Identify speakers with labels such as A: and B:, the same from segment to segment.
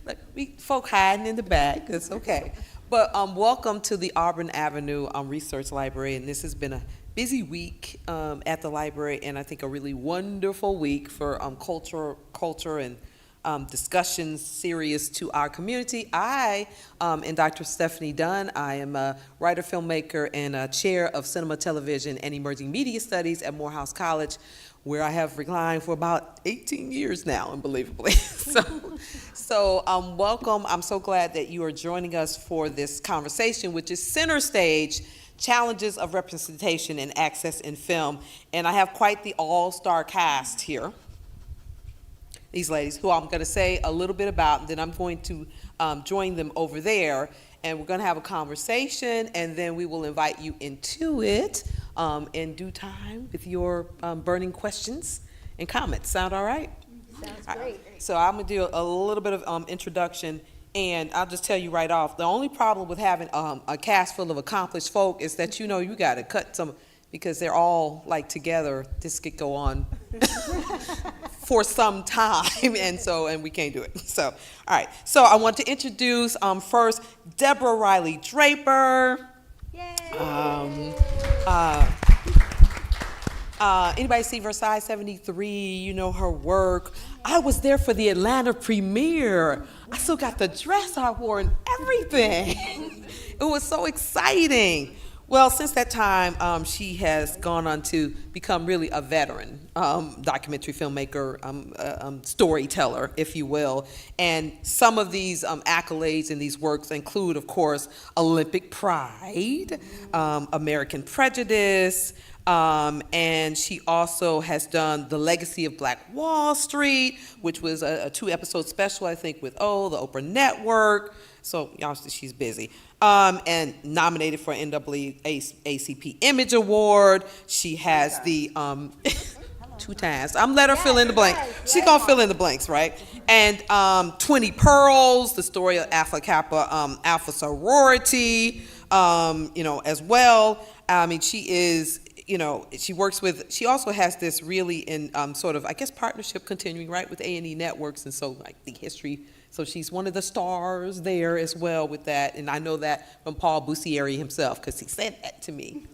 A: Look, we folk hiding in the back. It's okay. But welcome to the Auburn Avenue Research Library, and this has been a busy week at the library, and I think a really wonderful week for culture and discussions serious to our community. I am Dr. Stephane Dunn. I am a writer, filmmaker, and a chair of cinema, television, and emerging media studies at Morehouse College, where I have reclined for about 18 years now, unbelievably. So welcome. I'm so glad that you are joining us for this conversation, which is Center Stage, Challenges of Representation and Access in Film. And I have quite the all-star cast here. These ladies, who I'm going to say a little bit about, and then I'm going to join them over there, and we're going to have a conversation, and then we will invite you into it in due time with your burning questions and comments. Sound all right?
B: Sounds great.
A: Right. So I'm going to do a little bit of introduction, and I'll just tell you right off, the only problem with having a cast full of accomplished folk is that you got to cut some, because they're all like together. This could go on for some time, and we can't do it. So, all right. So I want to introduce first Deborah Riley Draper.
B: Yay!
A: Anybody see Versailles 73? You know her work. I was there for the Atlanta premiere. I still got the dress I wore and everything. It was so exciting. Well, since that time, she has gone on to become really a veteran documentary filmmaker, storyteller, if you will. And some of these accolades and these works include, of course, Olympic Pride, American Prejudice, and she also has done The Legacy of Black Wall Street, which was a 2-episode special, I think, with the Oprah Network. So y'all, she's busy. And nominated for NAACP Image Award. She has the 2 times. I'm let her fill in the blank. She's gonna fill in the blanks, right? And 20 Pearls, the story of Alpha Kappa Alpha sorority, as well. I mean, she is. She also has this really in sort of, I guess, partnership continuing, right, with A&E Networks, and so like the history. So she's one of the stars there as well with that, and I know that from Paul Bussieri himself because he said that to me.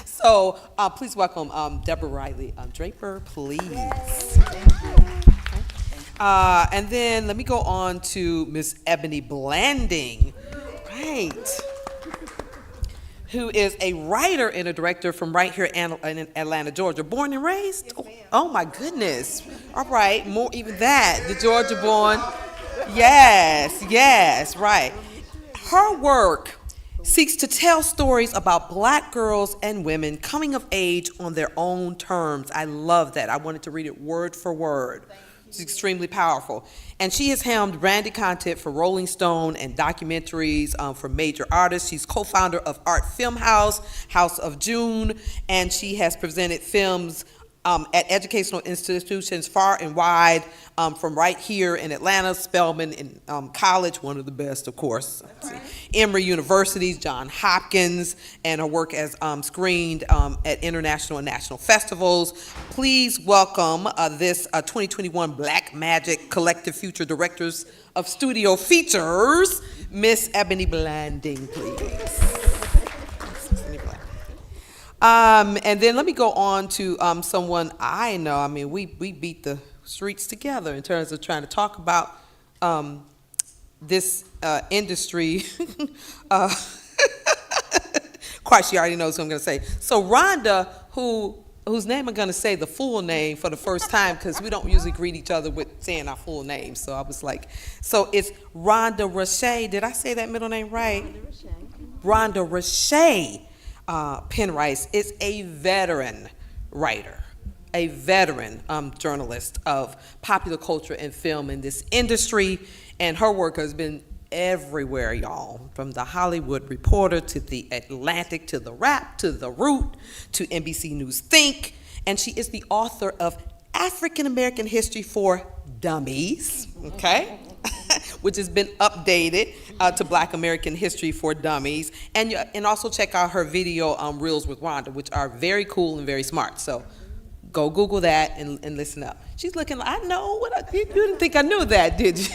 A: So please welcome Deborah Riley Draper, please. And then let me go on to Miss Ebony Blanding, right? Who is a writer and a director from right here in Atlanta, Georgia. Born and raised?
B: Yes, ma'am.
A: Oh my goodness. All right, more even that, the Georgia born. Yes, right. Her work seeks to tell stories about Black girls and women coming of age on their own terms. I love that. I wanted to read it word for word. It's extremely powerful. And she has helmed branded content for Rolling Stone and documentaries for major artists. She's co-founder of Art Film House, House of June, and she has presented films at educational institutions far and wide, from right here in Atlanta, Spelman in College, one of the best, of course. Emory University, Johns Hopkins, and her work as screened at international and national festivals. Please welcome this 2021 Black Magic Collective Future Directors of Studio Features, Miss Ebony Blanding, please. And then let me go on to someone I know. I mean, we beat the streets together in terms of trying to talk about this industry. Quite, she already knows what I'm going to say. So Ronda, whose name I'm going to say the full name for the first time because we don't usually greet each other with saying our full names. So I was like, so it's Ronda Racha. Did I say that middle name right? Ronda Racha. Penrice is a veteran writer, a veteran journalist of popular culture and film in this industry, and her work has been everywhere, y'all, from the Hollywood Reporter to the Atlantic to the Wrap to the Root to NBC News Think, and she is the author of African American History for Dummies, okay? Which has been updated to Black American History for Dummies. And also check out her video Reels with Ronda, which are very cool and very smart. So go Google that and listen up. She's looking like, I know what you didn't think I knew that, did you?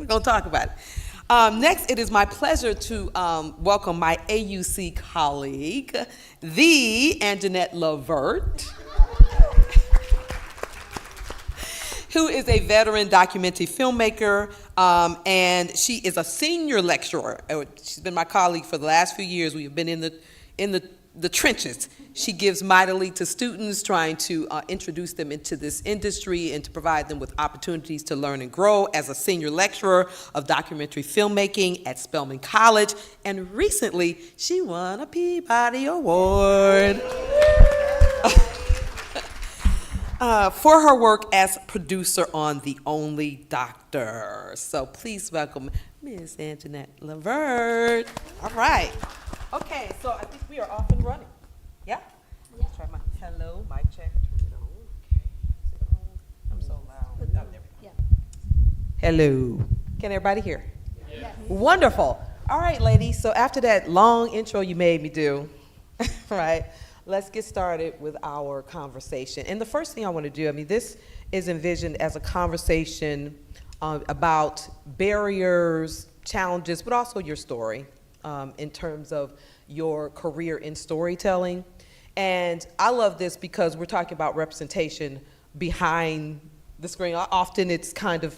A: We're going to talk about it. Next, it is my pleasure to welcome my AUC colleague, the Anjanette Levert, who is a veteran documentary filmmaker, and she is a senior lecturer. She's been my colleague for the last few years. We have been in the trenches. She gives mightily to students, trying to introduce them into this industry and to provide them with opportunities to learn and grow as a senior lecturer of documentary filmmaking at Spelman College. And recently, she won a Peabody Award for her work as producer on The Only Doctor. So please welcome Ms. Anjanette Levert. All right. Okay, so I think we are off and running. Yeah? Let's try my, hello, mic check. Turn it on. Okay. I'm so loud. Oh, there we go.
B: Yeah.
A: Hello. Can everybody hear?
B: Yes.
A: Wonderful. All right, ladies, so after that long intro you made me do, right, let's get started with our conversation. And the first thing I want to do, I mean, this is envisioned as a conversation about barriers, challenges, but also your story. In terms of your career in storytelling. And I love this because we're talking about representation behind the screen. Often it's kind of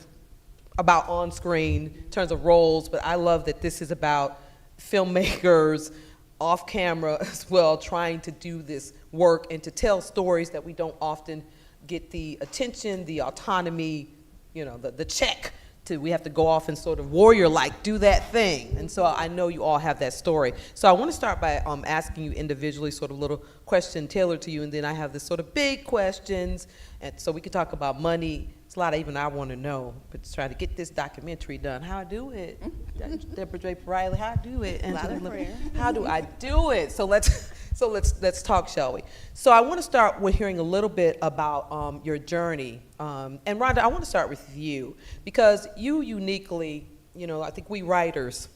A: about on screen in terms of roles, but I love that this is about filmmakers off camera as well, trying to do this work and to tell stories that we don't often get the attention, the autonomy, you know, the check. We have to go off and sort of warrior-like do that thing. And so I know you all have that story. So I want to start by asking you individually sort of a little question tailored to you, and then I have this sort of big questions, and so we could talk about money. It's a lot even I want to know, but to try to get this documentary done. How I do it? Deborah, Draper, Riley, how I do it? How do I do it? So let's talk, shall we? So I want to start with hearing a little bit about your journey. And Ronda, I want to start with you because you uniquely, you know, I think we writers,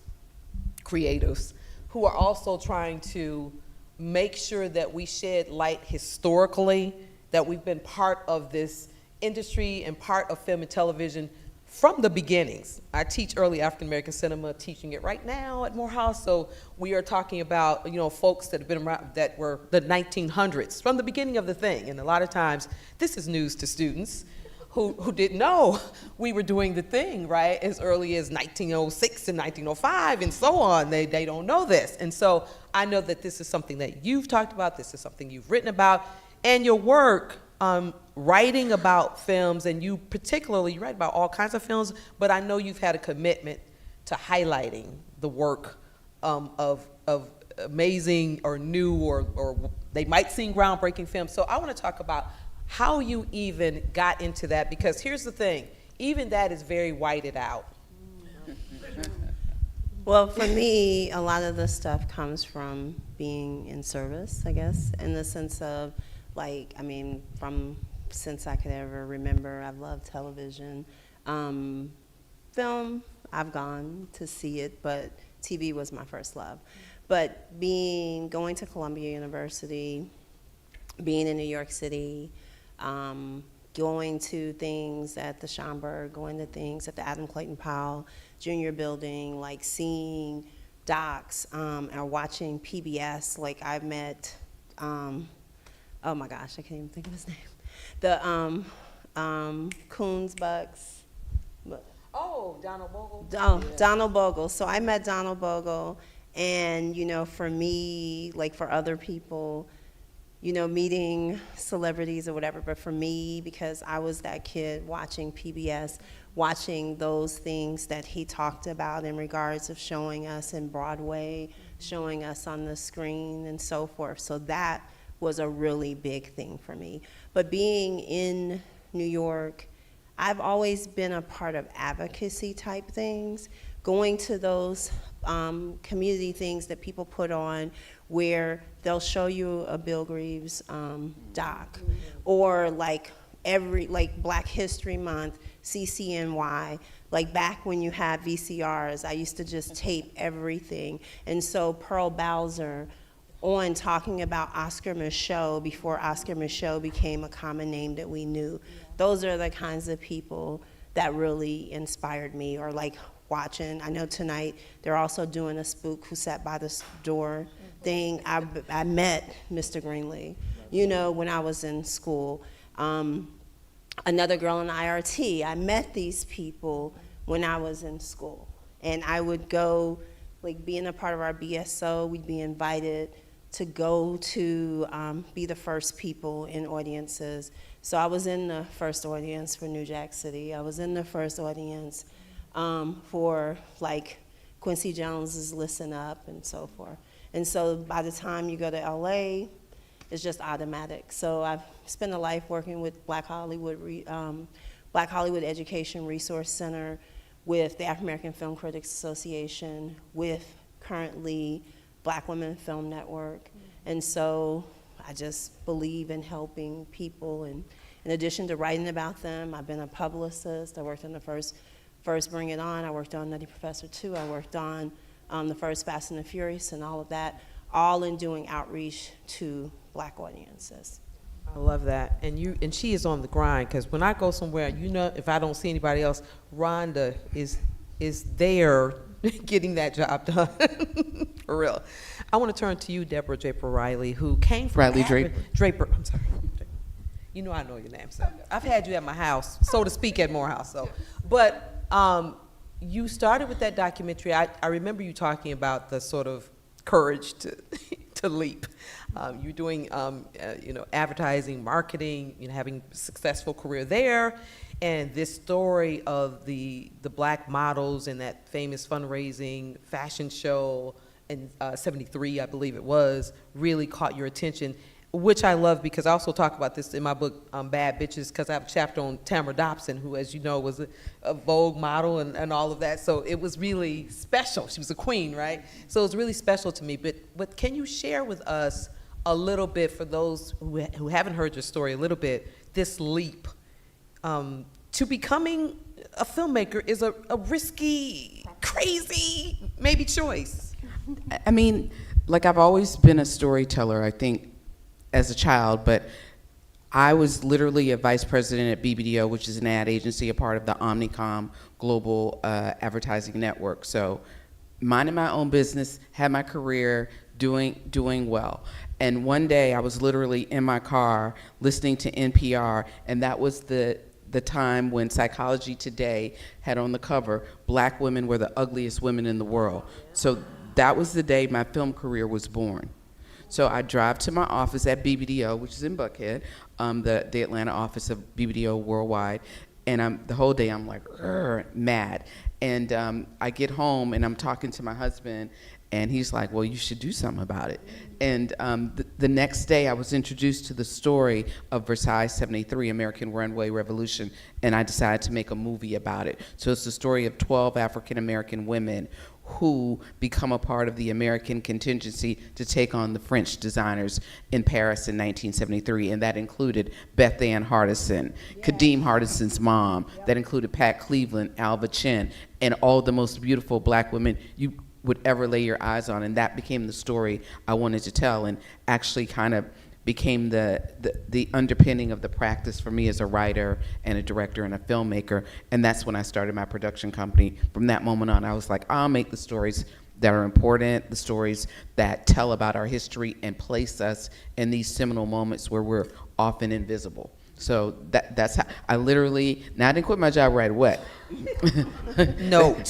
A: creatives, who are also trying to make sure that we shed light historically, that we've been part of this industry and part of film and television from the beginnings. I teach early African American cinema, teaching it right now at Morehouse. So we are talking about, you know, folks that have been around that were the 1900s, from the beginning of the thing. And a lot of times, this is news to students who didn't know we were doing the thing, right, as early as 1906 and 1905 and so on. They don't know this. And so I know that this is something that you've talked about, this is something you've written about, and your work writing about films, and you particularly, you write about all kinds of films, but I know you've had a commitment to highlighting the work of amazing or new or they might seem groundbreaking films. So I want to talk about how you even got into that, because here's the thing, even that is very whited out.
C: Well, for me, a lot of the stuff comes from being in service, I guess, in the sense of, like, I mean, since I could ever remember, I've loved television. Film, I've gone to see it, but TV was my first love. But going to Columbia University, being in New York City, going to things at the Schomburg, going to things at the Adam Clayton Powell Jr. building, like seeing docs, or watching PBS, like I've met, oh my gosh, I can't even think of his name. The Coons Bucks.
A: Oh, Donald Bogle.
C: Oh, yeah. Donald Bogle. So I met Donald Bogle, and you know, for me, like for other people, you know, meeting celebrities or whatever, but for me, because I was that kid watching PBS, watching those things that he talked about in regards of showing us in Broadway, showing us on the screen and so forth. So that was a really big thing for me. But being in New York, I've always been a part of advocacy type things, going to those community things that people put on where they'll show you a Bill Greaves doc, or like Black History Month, CCNY, like back when you had VCRs, I used to just tape everything. And so Pearl Bowser on talking about Oscar Micheaux before Oscar Micheaux became a common name that we knew. Those are the kinds of people that really inspired me, or like watching. I know tonight they're also doing a Spook Who Sat by the Door thing. I met Mr. Greenlee, you know, when I was in school. Another girl in IRT, I met these people when I was in school. And I would go, like being a part of our BSO, we'd be invited to go to be the first people in audiences. So I was in the first audience for New Jack City. I was in the first audience for like Quincy Jones's Listen Up and so forth. And so by the time you go to LA, it's just automatic. So I've spent a life working with Black Hollywood Education Resource Center, with the African American Film Critics Association, with currently Black Women Film Network. And so I just believe in helping people. And in addition to writing about them, I've been a publicist. I worked on the first Bring It On. I worked on Nutty Professor 2. I worked on the first Fast and the Furious and all of that, all in doing outreach to Black audiences.
A: I love that. And she is on the grind, because when I go somewhere, you know, if I don't see anybody else, Ronda is there getting that job done. For real. I want to turn to you, Deborah Draper Riley, who came from Draper. I'm sorry. You know I know your name, so I've had you at my house, so to speak, at Morehouse. So, but you started with that documentary. I remember you talking about the sort of courage to leap. You're doing, you know, advertising, marketing, you know, having a successful career there, and this story of the Black models in that famous fundraising fashion show in '73, I believe it was, really caught your attention, which I love, because I also talk about this in my book, Bad Bitches, because I have a chapter on Tamara Dobson, who, as you know, was a Vogue model and all of that. So it was really special. She was a queen, right? So it was really special to me. But can you share with us a little bit, for those who haven't heard your story, a little bit, this leap to becoming a filmmaker is a risky, crazy, maybe choice.
D: I mean, like, I've always been a storyteller, I think, as a child, but I was literally a vice president at BBDO, which is an ad agency, a part of the Omnicom Global Advertising Network. So minding my own business, had my career, doing well. And one day I was literally in my car listening to NPR, and that was the time when Psychology Today had on the cover, Black women were the ugliest women in the world. So that was the day my film career was born. So I drive to my office at BBDO, which is in Buckhead, the Atlanta office of BBDO Worldwide, and the whole day I'm like, mad. And I get home and I'm talking to my husband, and he's like, well, you should do something about it. And the next day I was introduced to the story of Versailles 73, American Runway Revolution, and I decided to make a movie about it. So it's the story of 12 African American women who become a part of the American contingency to take on the French designers in Paris in 1973, and that included Beth Ann Hardison, Kadeem Hardison's mom, that included Pat Cleveland, Alva Chen, and all the most beautiful Black women you would ever lay your eyes on, and that became the story I wanted to tell, and actually kind of became the underpinning of the practice for me as a writer and a director and a filmmaker. And that's when I started my production company. From that moment on, I was like, I'll make the stories that are important, the stories that tell about our history and place us in these seminal moments where we're often invisible. So that's how I literally, now I didn't quit my job right away.
A: No,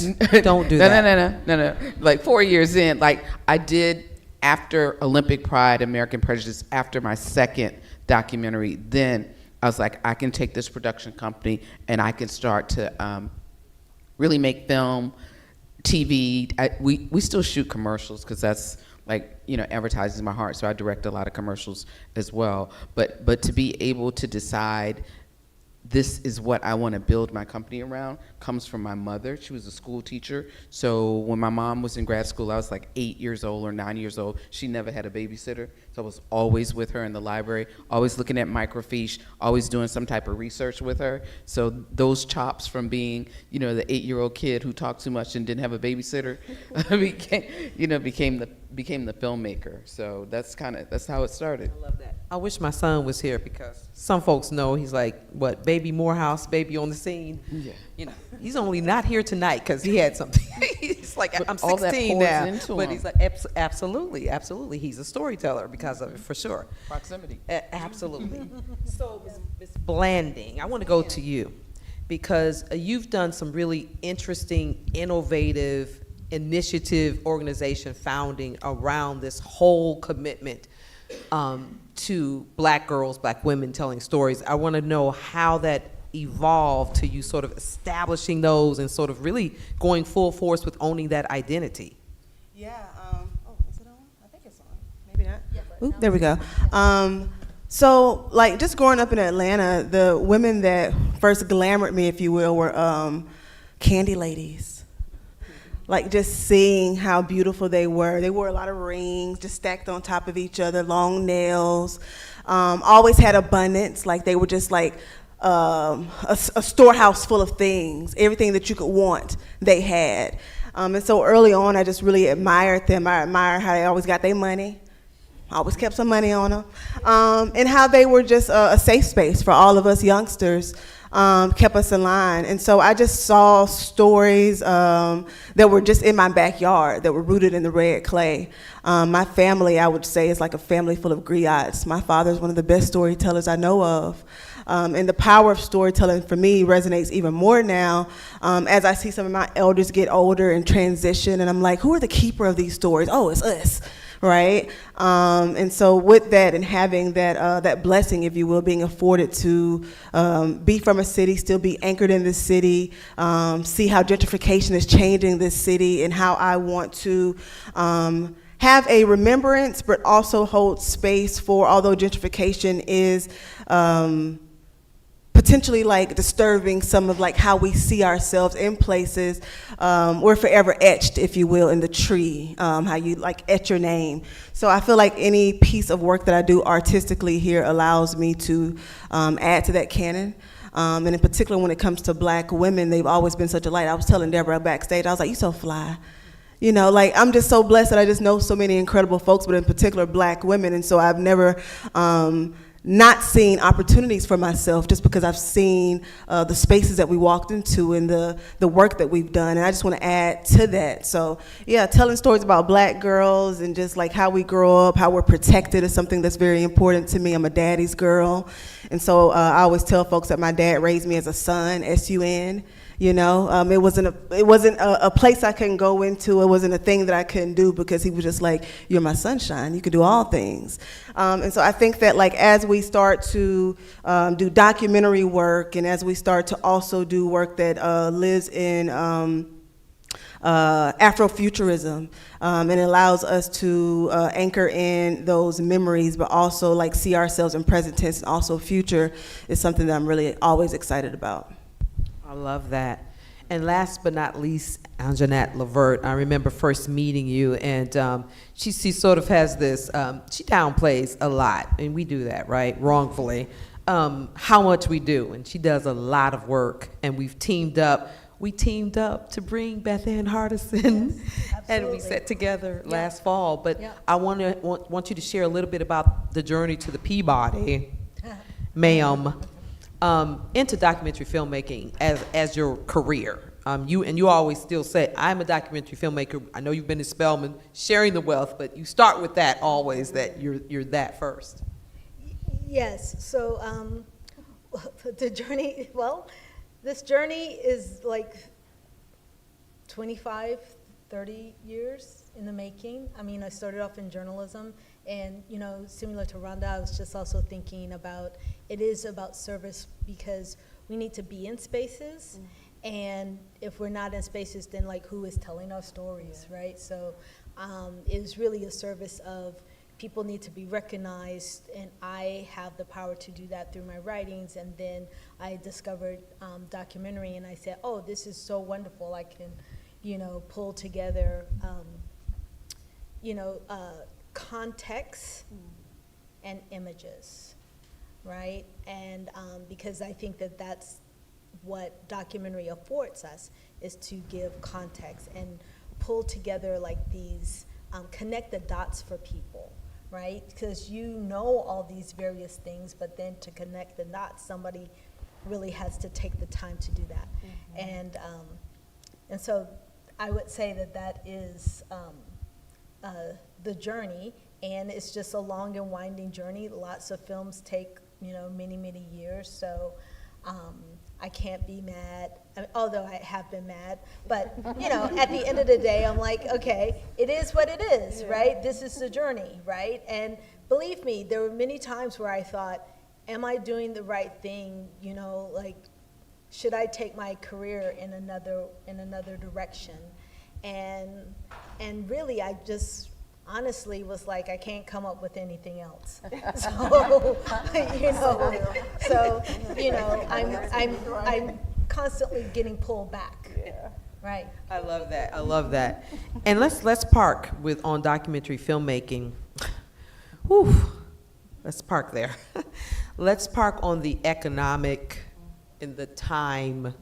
A: don't do that.
D: No. Like 4 years in, like I did, after Olympic Pride, American Prejudice, after my second documentary, then I was like, I can take this production company and I can start to really make film, TV. We still shoot commercials because that's like, you know, advertising my heart. So I direct a lot of commercials as well. But to be able to decide this is what I want to build my company around comes from my mother. She was a school teacher. So when my mom was in grad school, I was like 8 years old or 9 years old. She never had a babysitter. So I was always with her in the library, always looking at microfiche, always doing some type of research with her. So those chops from being, you know, the 8-year-old kid who talked too much and didn't have a babysitter became the filmmaker. So that's how it started.
A: I love that. I wish my son was here because some folks know he's like, what, baby Morehouse, baby on the scene.
D: Yeah.
A: You know, he's only not here tonight because he had something. He's like, I'm
D: all that
A: 16
D: pours
A: now.
D: into
A: But
D: him.
A: he's like, absolutely, absolutely. He's a storyteller because of it, for sure.
D: Proximity.
A: Absolutely. So, Ms. Blanding, I want to go to you because you've done some really interesting, innovative initiative organization founding around this whole commitment to Black girls, Black women telling stories. I want to know how that evolved to you sort of establishing those and sort of really going full force with owning that identity.
E: Yeah. Oh, is it on? I think it's on. Maybe not. Oop, there we go. So, like, just growing up in Atlanta, the women that first glamored me, if you will, were candy ladies. Like, just seeing how beautiful they were. They wore a lot of rings, just stacked on top of each other, long nails. Always had abundance. Like, they were just like a storehouse full of things. Everything that you could want, they had. And so early on, I just really admired them. I admired how they always got their money. Always kept some money on them. And how they were just a safe space for all of us youngsters. Kept us in line. And so I just saw stories that were just in my backyard, that were rooted in the red clay. My family, I would say, is like a family full of griots. My father is one of the best storytellers I know of. And the power of storytelling for me resonates even more now as I see some of my elders get older and transition, and I'm like, who are the keeper of these stories? Oh, it's us. Right, and so with that and having that blessing, if you will, being afforded to be from a city, still be anchored in this city, see how gentrification is changing this city, and how I want to have a remembrance, but also hold space for, although gentrification is potentially like disturbing some of like how we see ourselves in places. We're forever etched, if you will, in the tree, how you like etch your name. So I feel like any piece of work that I do artistically here allows me to add to that canon. And in particular, when it comes to Black women, they've always been such a light. I was telling Deborah backstage, I was like, you so fly. You know, like, I'm just so blessed that I just know so many incredible folks, but in particular Black women. And so I've never not seen opportunities for myself just because I've seen the spaces that we walked into and the work that we've done. And I just want to add to that. So yeah, telling stories about Black girls and just like how we grow up, how we're protected is something that's very important to me. I'm a daddy's girl. And so I always tell folks that my dad raised me as a son, S-U-N. You know, it wasn't a place I couldn't go into. It wasn't a thing that I couldn't do because he was just like, you're my sunshine. You can do all things. And so I think that like as we start to do documentary work and as we start to also do work that lives in Afrofuturism, and allows us to anchor in those memories, but also like see ourselves in present tense and also future is something that I'm really always excited about.
A: I love that. And last but not least, Anjanette Levert. I remember first meeting you, and she sort of has this, she downplays a lot, and we do that, right, wrongfully, how much we do. And she does a lot of work, and we've teamed up. We teamed up to bring Beth Ann Hardison,
B: Yes,
A: and we sat together last fall. But
B: Yeah.
A: I want you to share a little bit about the journey to the Peabody, ma'am. Into documentary filmmaking as your career. You always still say, I'm a documentary filmmaker. I know you've been in Spelman, sharing the wealth, but you start with that always, that you're that first.
B: Yes, so the journey, well, this journey is like 25, 30 years in the making. I mean, I started off in journalism, and, you know, similar to Ronda, I was just also thinking about, it is about service because we need to be in spaces, and if we're not in spaces, then like who is telling our stories, right? So it was really a service of people need to be recognized, and I have the power to do that through my writings. And then I discovered documentary, and I said, oh, this is so wonderful. I can, you know, pull together, context and images, right? And because I think that that's what documentary affords us, is to give context and pull together like these, connect the dots for people, right? Because you know all these various things, but then to connect the dots, somebody really has to take the time to do that. And so I would say that that is the journey, and it's just a long and winding journey. Lots of films take, many, many years, so I can't be mad, although I have been mad, but, at the end of the day, I'm like, okay, it is what it is, right? This is the journey, right? And believe me, there were many times where I thought, am I doing the right thing? Should I take my career in another direction? And really, I just honestly was like, I can't come up with anything else. I'm constantly getting pulled back.
A: Yeah.
B: Right.
A: I love that. I love that. And let's park on documentary filmmaking. Whew. Let's park there. Let's park on the economic and the time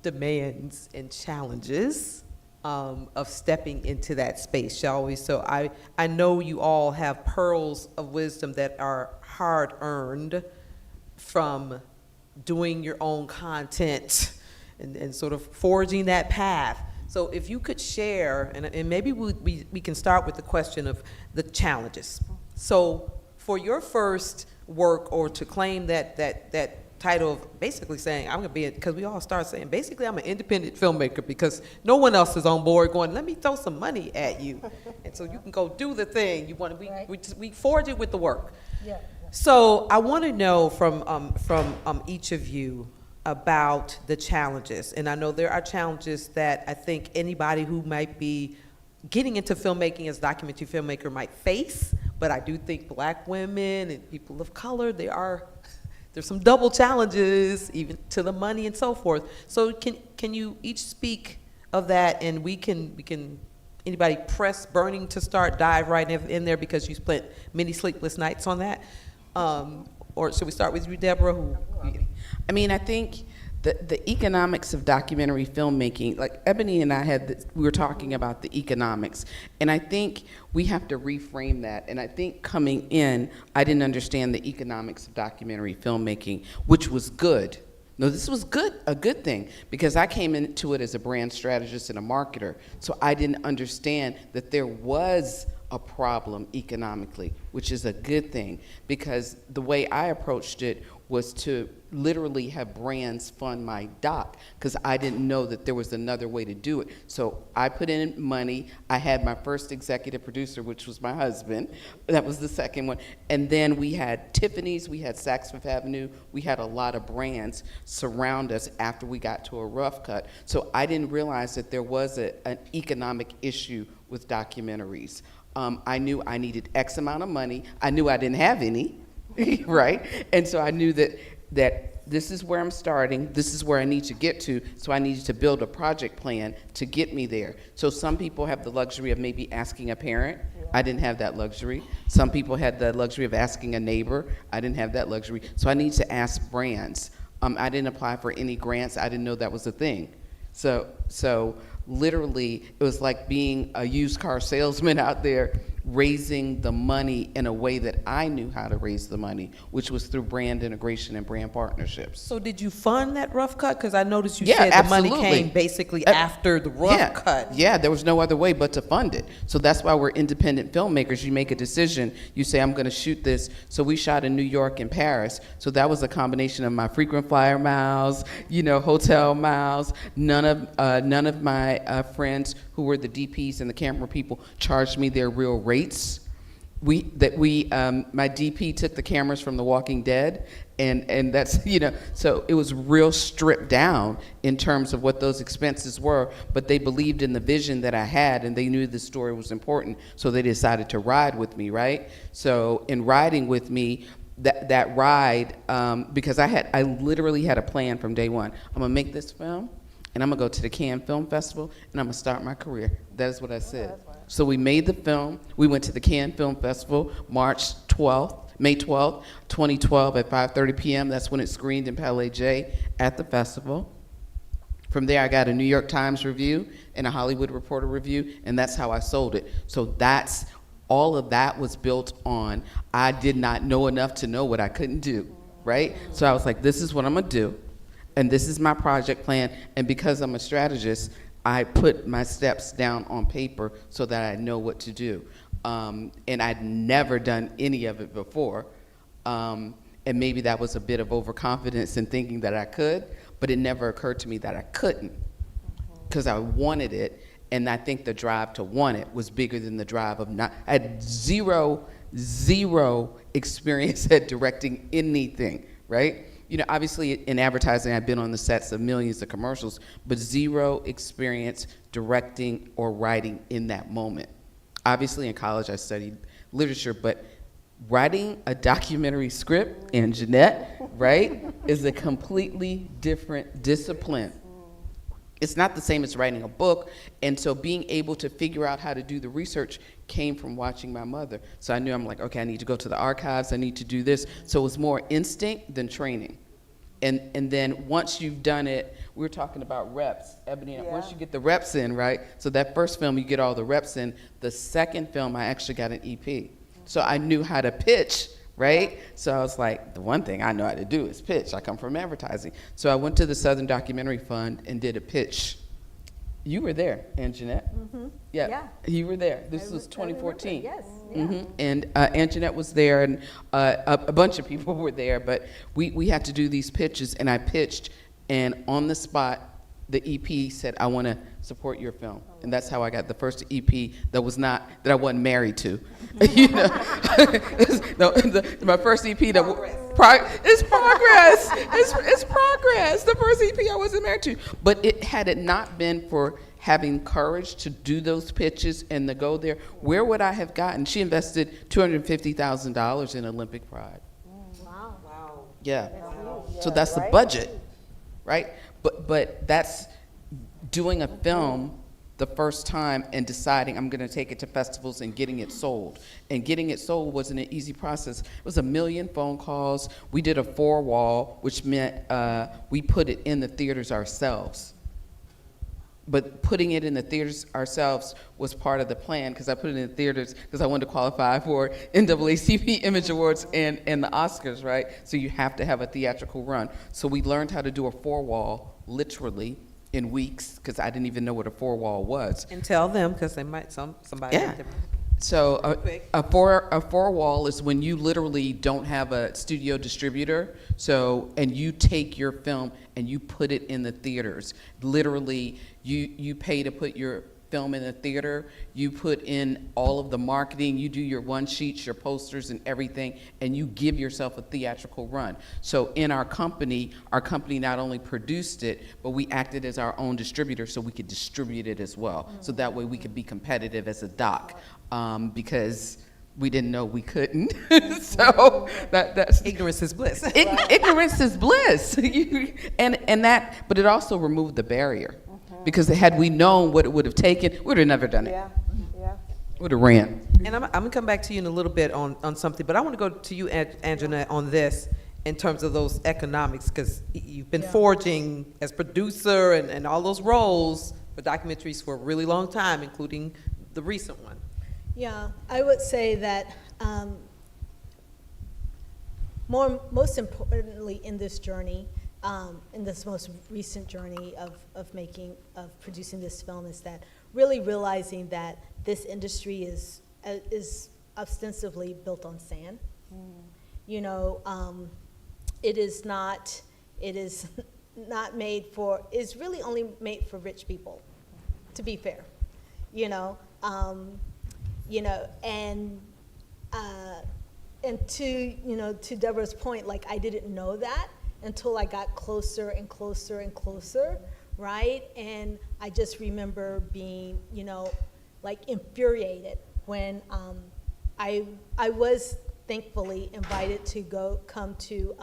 A: demands and challenges of stepping into that space, shall we? So I know you all have pearls of wisdom that are hard earned from doing your own content and sort of forging that path. So if you could share, and maybe we can start with the question of the challenges. So for your first work, or to claim that title of basically saying, I'm gonna be, because we all start saying, basically I'm an independent filmmaker because no one else is on board going, let me throw some money at you. And so you can go do the thing you want to, we forge it with the work.
B: Yeah.
A: So I want to know from each of you about the challenges. And I know there are challenges that I think anybody who might be getting into filmmaking as a documentary filmmaker might face, but I do think Black women and people of color, there's some double challenges, even to the money and so forth. So can you each speak of that, and we can anybody press burning to start, dive right in there because you spent many sleepless nights on that? Or should we start with you, Deborah?
D: I think the economics of documentary filmmaking, like Ebony and I we were talking about the economics, and I think we have to reframe that. And I think coming in, I didn't understand the economics of documentary filmmaking, which was good. No, this was a good thing, because I came into it as a brand strategist and a marketer, so I didn't understand that there was a problem economically, which is a good thing, because the way I approached it was to literally have brands fund my doc, because I didn't know that there was another way to do it. So I put in money. I had my first executive producer, which was my husband. That was the second one. And then we had Tiffany's, we had Saks Fifth Avenue, we had a lot of brands surround us after we got to a rough cut. So I didn't realize that there was an economic issue with documentaries. I knew I needed X amount of money. I knew I didn't have any, right? And so I knew that this is where I'm starting, this is where I need to get to, so I needed to build a project plan to get me there. So some people have the luxury of maybe asking a parent. I didn't have that luxury. Some people had the luxury of asking a neighbor. I didn't have that luxury. So I need to ask brands. I didn't apply for any grants. I didn't know that was a thing. So literally, it was like being a used car salesman out there, raising the money in a way that I knew how to raise the money, which was through brand integration and brand partnerships.
A: So did you fund that rough cut? Because I noticed you
D: Yeah,
A: said
D: absolutely.
A: the money came basically after the rough cut.
D: Yeah, there was no other way but to fund it. So that's why we're independent filmmakers. You make a decision. You say, I'm going to shoot this. So we shot in New York and Paris. So that was a combination of my frequent flyer miles, hotel miles. None of my friends who were the DPs and the camera people charged me their real rates. My DP took the cameras from The Walking Dead, and that's, so it was real stripped down in terms of what those expenses were, but they believed in the vision that I had, and they knew the story was important, so they decided to ride with me, right? So in riding with me, that ride, because I literally had a plan from day one. I'm gonna make this film, and I'm gonna go to the Cannes Film Festival, and I'm gonna start my career. That is what I said. So we made the film. We went to the Cannes Film Festival, May 12th, 2012 at 5:30 p.m. That's when it screened in Palais J at the festival. From there, I got a New York Times review and a Hollywood Reporter review, and that's how I sold it. So that's all of that was built on, I did not know enough to know what I couldn't do, right? So I was like, this is what I'm gonna do, and this is my project plan, and because I'm a strategist, I put my steps down on paper so that I know what to do. And I'd never done any of it before. And maybe that was a bit of overconfidence in thinking that I could, but it never occurred to me that I couldn't, because I wanted it. And I think the drive to want it was bigger than the drive of not. I had zero experience at directing anything, right? You know, obviously in advertising, I've been on the sets of millions of commercials, but zero experience directing or writing in that moment. Obviously in college, I studied literature, but writing a documentary script, Anjanette, right, is a completely different discipline. It's not the same as writing a book, and so being able to figure out how to do the research came from watching my mother. So I knew, I'm like, okay, I need to go to the archives, I need to do this. So it was more instinct than training. And then once you've done it, we were talking about reps, Ebony, once you get the reps in, right? So that first film, you get all the reps in. The second film, I actually got an EP. So I knew how to pitch, right? So I was like, the one thing I know how to do is pitch. I come from advertising. So I went to the Southern Documentary Fund and did a pitch. You were there, Anjanette.
B: Mm-hmm.
D: Yeah, you were there. This was 2014.
B: Yes.
D: Mm-hmm. And Anjanette was there, and a bunch of people were there, but we had to do these pitches, and I pitched, and on the spot, the EP said, I want to support your film. And that's how I got the first EP that I wasn't married to. You know, my first EP it's progress. It's progress. The first EP I wasn't married to. But had it not been for having courage to do those pitches and to go there, where would I have gotten? She invested $250,000 in Olympic Pride.
B: Wow.
D: Yeah. So that's the budget, right? But that's doing a film the first time and deciding I'm going to take it to festivals and getting it sold. And getting it sold wasn't an easy process. It was 1 million phone calls. We did a 4-wall, which meant we put it in the theaters ourselves. But putting it in the theaters ourselves was part of the plan, because I put it in the theaters because I wanted to qualify for NAACP Image Awards and the Oscars, right? So you have to have a theatrical run. So we learned how to do a 4-wall, literally, in weeks, because I didn't even know what a 4-wall was.
A: And tell them, because they might, somebody.
D: Yeah. So a 4-wall is when you literally don't have a studio distributor, and you take your film and you put it in the theaters. Literally, you pay to put your film in the theater, you put in all of the marketing, you do your one-sheets, your posters and everything, and you give yourself a theatrical run. So in our company not only produced it, but we acted as our own distributor so we could distribute it as well. So that way we could be competitive as a doc, because we didn't know we couldn't. So that's
A: Ignorance is bliss.
D: Ignorance is bliss. But it also removed the barrier. Because had we known what it would have taken, we would have never done it.
E: Yeah.
D: Would have ran.
A: And I'm going to come back to you in a little bit on something, but I want to go to you, Anjanette, on this in terms of those economics, because you've been forging as producer and all those roles for documentaries for a really long time, including the recent one.
B: Yeah, I would say that most importantly in this journey, in this most recent journey of producing this film, is that really realizing that this industry is ostensibly built on sand. You know, it is not made for, it's really only made for rich people, to be fair. And to Deborah's point, like, I didn't know that until I got closer and closer and closer, right? And I just remember being, like, infuriated when I was thankfully invited to come to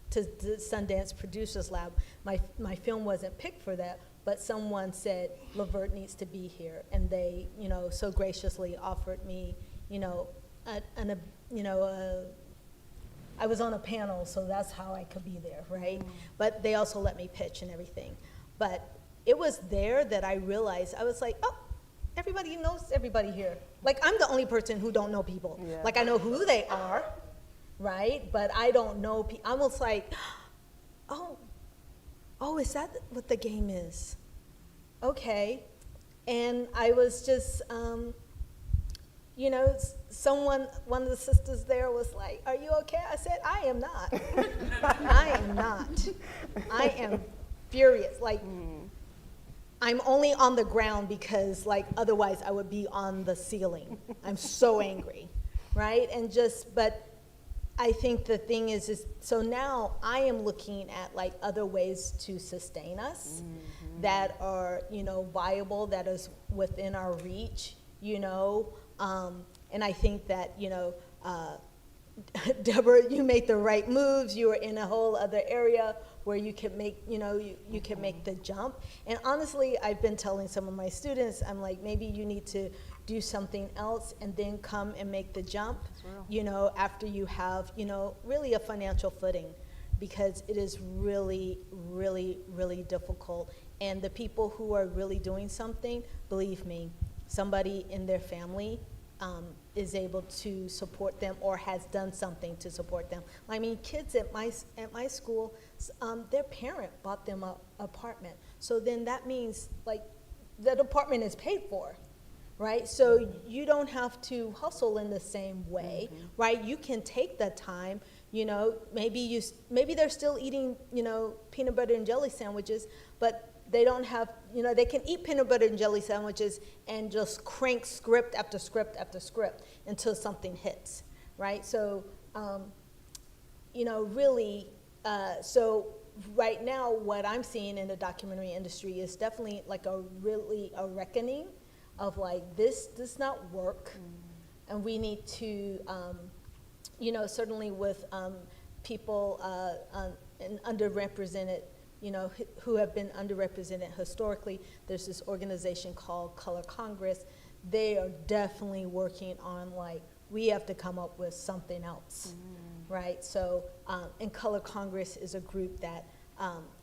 B: the Sundance Producers Lab. My film wasn't picked for that, but someone said Levert needs to be here, and they, so graciously offered me, I was on a panel, so that's how I could be there, right? But they also let me pitch and everything. But it was there that I realized, I was like, oh, everybody knows everybody here. Like, I'm the only person who don't know people.
E: Yeah.
B: Like, I know who they are, right? But I don't know, almost like, oh, is that what the game is? Okay. And I was just, you know, one of the sisters there was like, are you okay? I said, I am not. I am not. I am furious. Like, I'm only on the ground because, like, otherwise I would be on the ceiling. I'm so angry, right? And but I think the thing is so now I am looking at, like, other ways to sustain us that are, you know, viable, that is within our reach, you know. And I think that, you know, Deborah, you made the right moves. You were in a whole other area where you can make, you know, you can make the jump. And honestly, I've been telling some of my students, I'm like, maybe you need to do something else and then come and make the jump, you know, after you have, you know, really a financial footing, because it is really, really, really difficult. And the people who are really doing something, believe me, somebody in their family is able to support them or has done something to support them. I mean, kids at my school, their parent bought them an apartment. So then that means, like, that apartment is paid for, right? So you don't have to hustle in the same way, right? You can take the time, you know, maybe they're still eating, you know, peanut butter and jelly sandwiches, but they don't have, you know, they can eat peanut butter and jelly sandwiches and just crank script after script after script until something hits, right? So, you know, really, so right now what I'm seeing in the documentary industry is definitely like a reckoning of, like, this does not work, and we need to, you know, certainly with people in underrepresented, you know, who have been underrepresented historically. There's this organization called Color Congress. They are definitely working on, like, we have to come up with something else, right? So, and Color Congress is a group that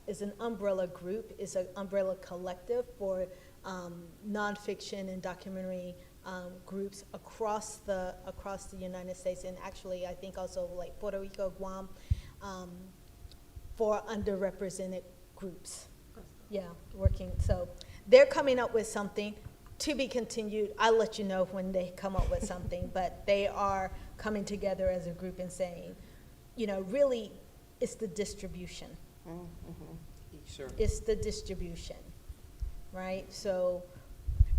B: is an umbrella group, is an umbrella collective for nonfiction and documentary groups across the United States, and actually I think also like Puerto Rico, Guam, for underrepresented groups. Yeah, working. So they're coming up with something to be continued. I'll let you know when they come up with something, but they are coming together as a group and saying, you know, really, it's the distribution.
D: Sure.
B: It's the distribution, right? So.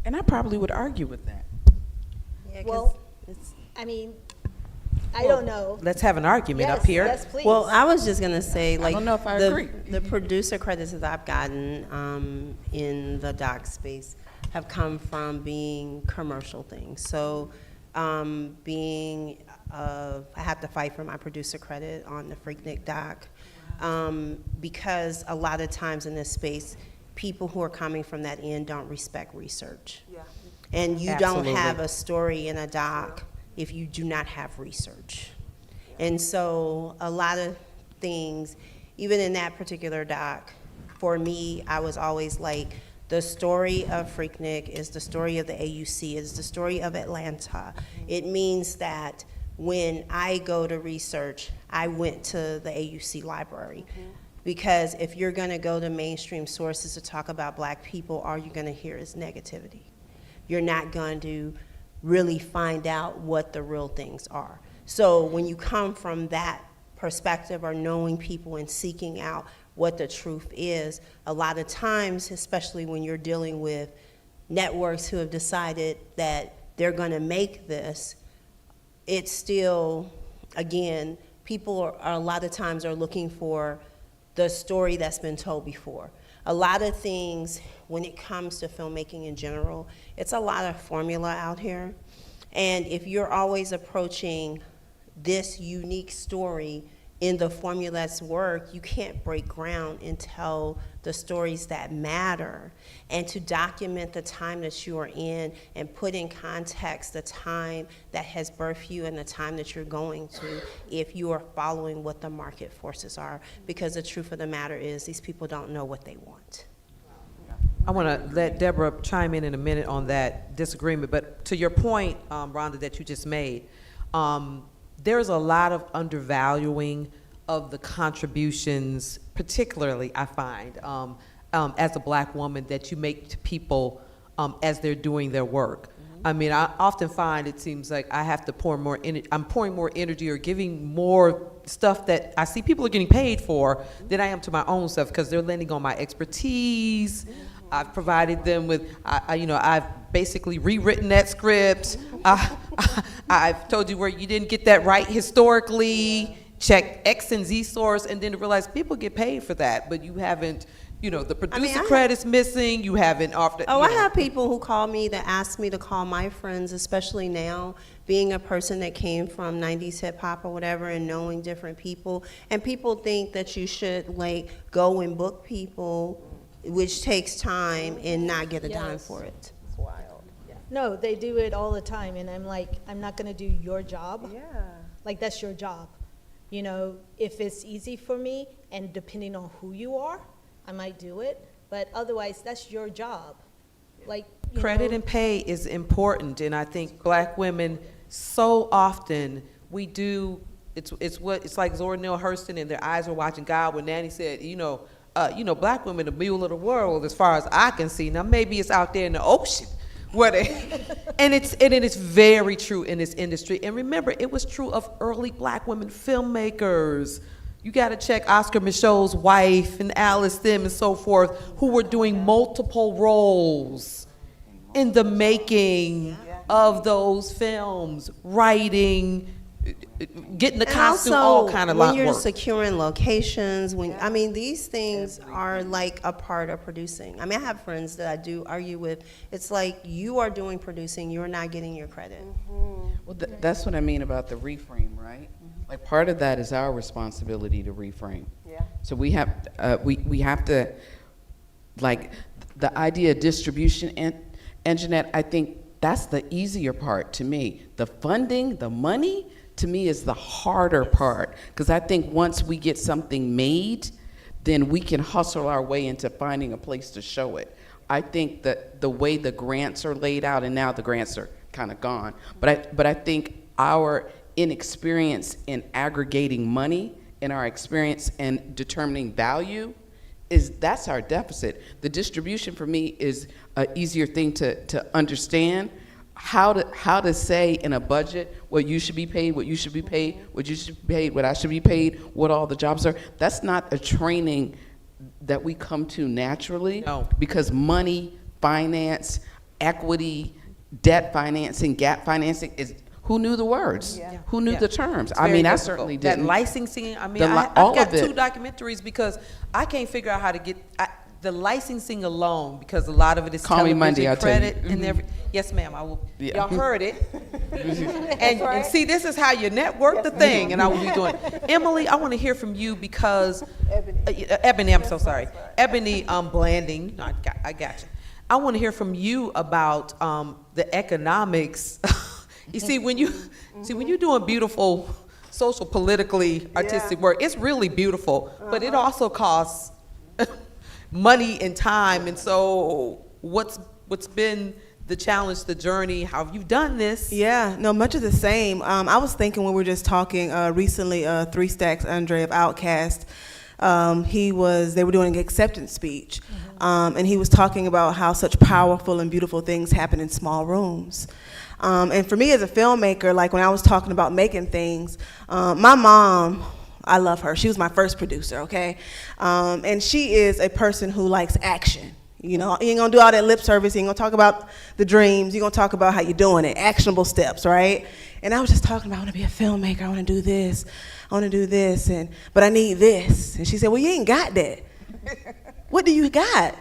D: And I probably would argue with that.
C: Yeah, 'cause
B: Well,
C: it's,
B: I mean, I don't know.
A: Let's have an argument
B: Yes,
A: up here.
B: yes, please.
C: well, I was just gonna say, like,
D: don't know if I
C: the,
D: agree.
C: the producer credits that I've gotten in the doc space have come from being commercial things. So, I have to fight for my producer credit on the Freaknik doc, because a lot of times in this space, people who are coming from that end don't respect research.
E: Yeah.
C: And you
A: Absolutely.
C: don't have a story in a doc if you do not have research. And so a lot of things, even in that particular doc, for me, I was always like, the story of Freaknik is the story of the AUC, is the story of Atlanta. It means that when I go to research, I went to the AUC library. Because if you're gonna go to mainstream sources to talk about Black people, all you're gonna hear is negativity. You're not going to really find out what the real things are. So when you come from that perspective, or knowing people and seeking out what the truth is, a lot of times, especially when you're dealing with networks who have decided that they're gonna make this, it's still, again, people are a lot of times are looking for the story that's been told before. A lot of things, when it comes to filmmaking in general, it's a lot of formula out here. And if you're always approaching this unique story in the formula's work, you can't break ground and tell the stories that matter. And to document the time that you are in and put in context the time that has birthed you and the time that you're going to, if you are following what the market forces are. Because the truth of the matter is, these people don't know what they want.
A: I want to let Deborah chime in a minute on that disagreement, but to your point, Rhonda, that you just made, there's a lot of undervaluing of the contributions, particularly I find, as a Black woman, that you make to people as they're doing their work. I mean, I often find it seems like I have to pour more energy, I'm pouring more energy or giving more stuff that I see people are getting paid for than I am to my own stuff, because they're lending on my expertise. I've provided them with, I've basically rewritten that script. I've told you where you didn't get that right historically, check X and Z source, and then to realize people get paid for that, but you haven't, the producer credit's missing, you haven't offered.
C: I have people who call me that ask me to call my friends, especially now, being a person that came from 90s hip hop or whatever and knowing different people. And people think that you should go and book people, which takes time, and not get a dime for it. It's wild. Yeah.
B: No, they do it all the time, and I'm like, I'm not gonna do your job.
C: Yeah.
B: Like, that's your job. If it's easy for me, and depending on who you are, I might do it, but otherwise, that's your job.
A: Credit and pay is important, and I think Black women, so often, we do, it's like Zora Neale Hurston and Their Eyes Were Watching God, when Nanny said, Black women, the mule of the world, as far as I can see. Now, maybe it's out there in the ocean, and it's very true in this industry. And remember, it was true of early Black women filmmakers. You got to check Oscar Michaud's wife and Alice them and so forth, who were doing multiple roles in the making of those films, writing, getting the costume, all kind of
C: when you're
A: work.
C: securing locations, these things are like a part of producing. I have friends that I do argue with. It's like, you are doing producing, you're not getting your credit.
D: Well, that's what I mean about the reframe, right? Like, part of that is our responsibility to reframe.
C: Yeah.
D: So we have to, the idea of distribution, and Jeanette, I think that's the easier part to me. The funding, the money, to me is the harder part, because I think once we get something made, then we can hustle our way into finding a place to show it. I think that the way the grants are laid out, and now the grants are kind of gone, but I think our inexperience in aggregating money and our experience in determining value that's our deficit. The distribution for me is an easier thing to understand. How to say in a budget what you should be paid, what you should be paid, what you should be paid, what I should be paid, what all the jobs are. That's not a training that we come to naturally.
A: No.
D: Because money, finance, equity, debt financing, gap financing is, who knew the words? Yeah. Who knew the terms? I
A: difficult.
D: Certainly
A: that
D: didn't.
A: That licensing, I've
D: all
A: got
D: of it.
A: 2 documentaries because I can't figure out how to get the licensing alone, because a lot of it is
D: Call me
A: television
D: Monday, I'll tell you.
A: credit and every. Yes, ma'am, I will.
D: Yeah.
A: Y'all heard it. and see, this is how you network the thing, and I will be doing. Emily, I want to hear from you because Ebony, I'm so sorry. Ebony, Blanding. No, I got you. I want to hear from you about the economics. You see, when you're doing beautiful, social, politically artistic work, it's really beautiful, but it also costs money and time. And so, what's been the challenge, the journey? How have you done this?
E: Yeah, no, much of the same. I was thinking when we were just talking recently, 3 Stacks Andre of Outkast. They were doing an acceptance speech, and he was talking about how such powerful and beautiful things happen in small rooms. And for me as a filmmaker, like when I was talking about making things, my mom, I love her. She was my first producer, okay? And she is a person who likes action. You ain't gonna do all that lip service. You ain't gonna talk about the dreams. You're gonna talk about how you're doing it, actionable steps, right? And I was just talking about, I wanna be a filmmaker. I wanna do this. I wanna do this, but I need this. And she said, well, you ain't got that. What do you got?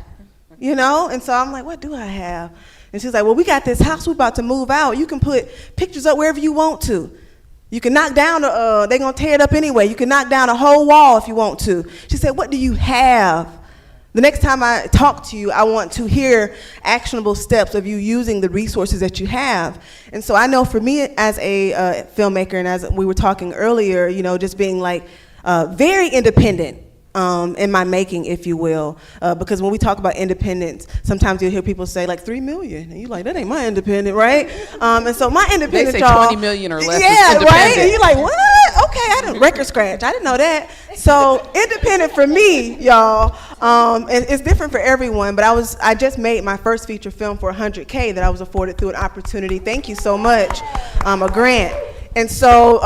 E: And so I'm like, what do I have? And she's like, well, we got this house, we're about to move out. You can put pictures up wherever you want to. You can knock down, they're gonna tear it up anyway. You can knock down a whole wall if you want to. She said, what do you have? The next time I talk to you, I want to hear actionable steps of you using the resources that you have. And so I know for me as a filmmaker, and as we were talking earlier, just being like very independent in my making, if you will, because when we talk about independence, sometimes you'll hear people say like 3 million, and you're like, that ain't my independent, right? And so my independent,
D: They say
E: y'all,
D: 20 million or less is
E: yeah,
D: independent.
E: right? And you're like, what? Okay, I didn't record scratch. I didn't know that. So independent for me, y'all, and it's different for everyone. But I just made my first feature film for $100K that I was afforded through an opportunity. Thank you so much, a grant. And so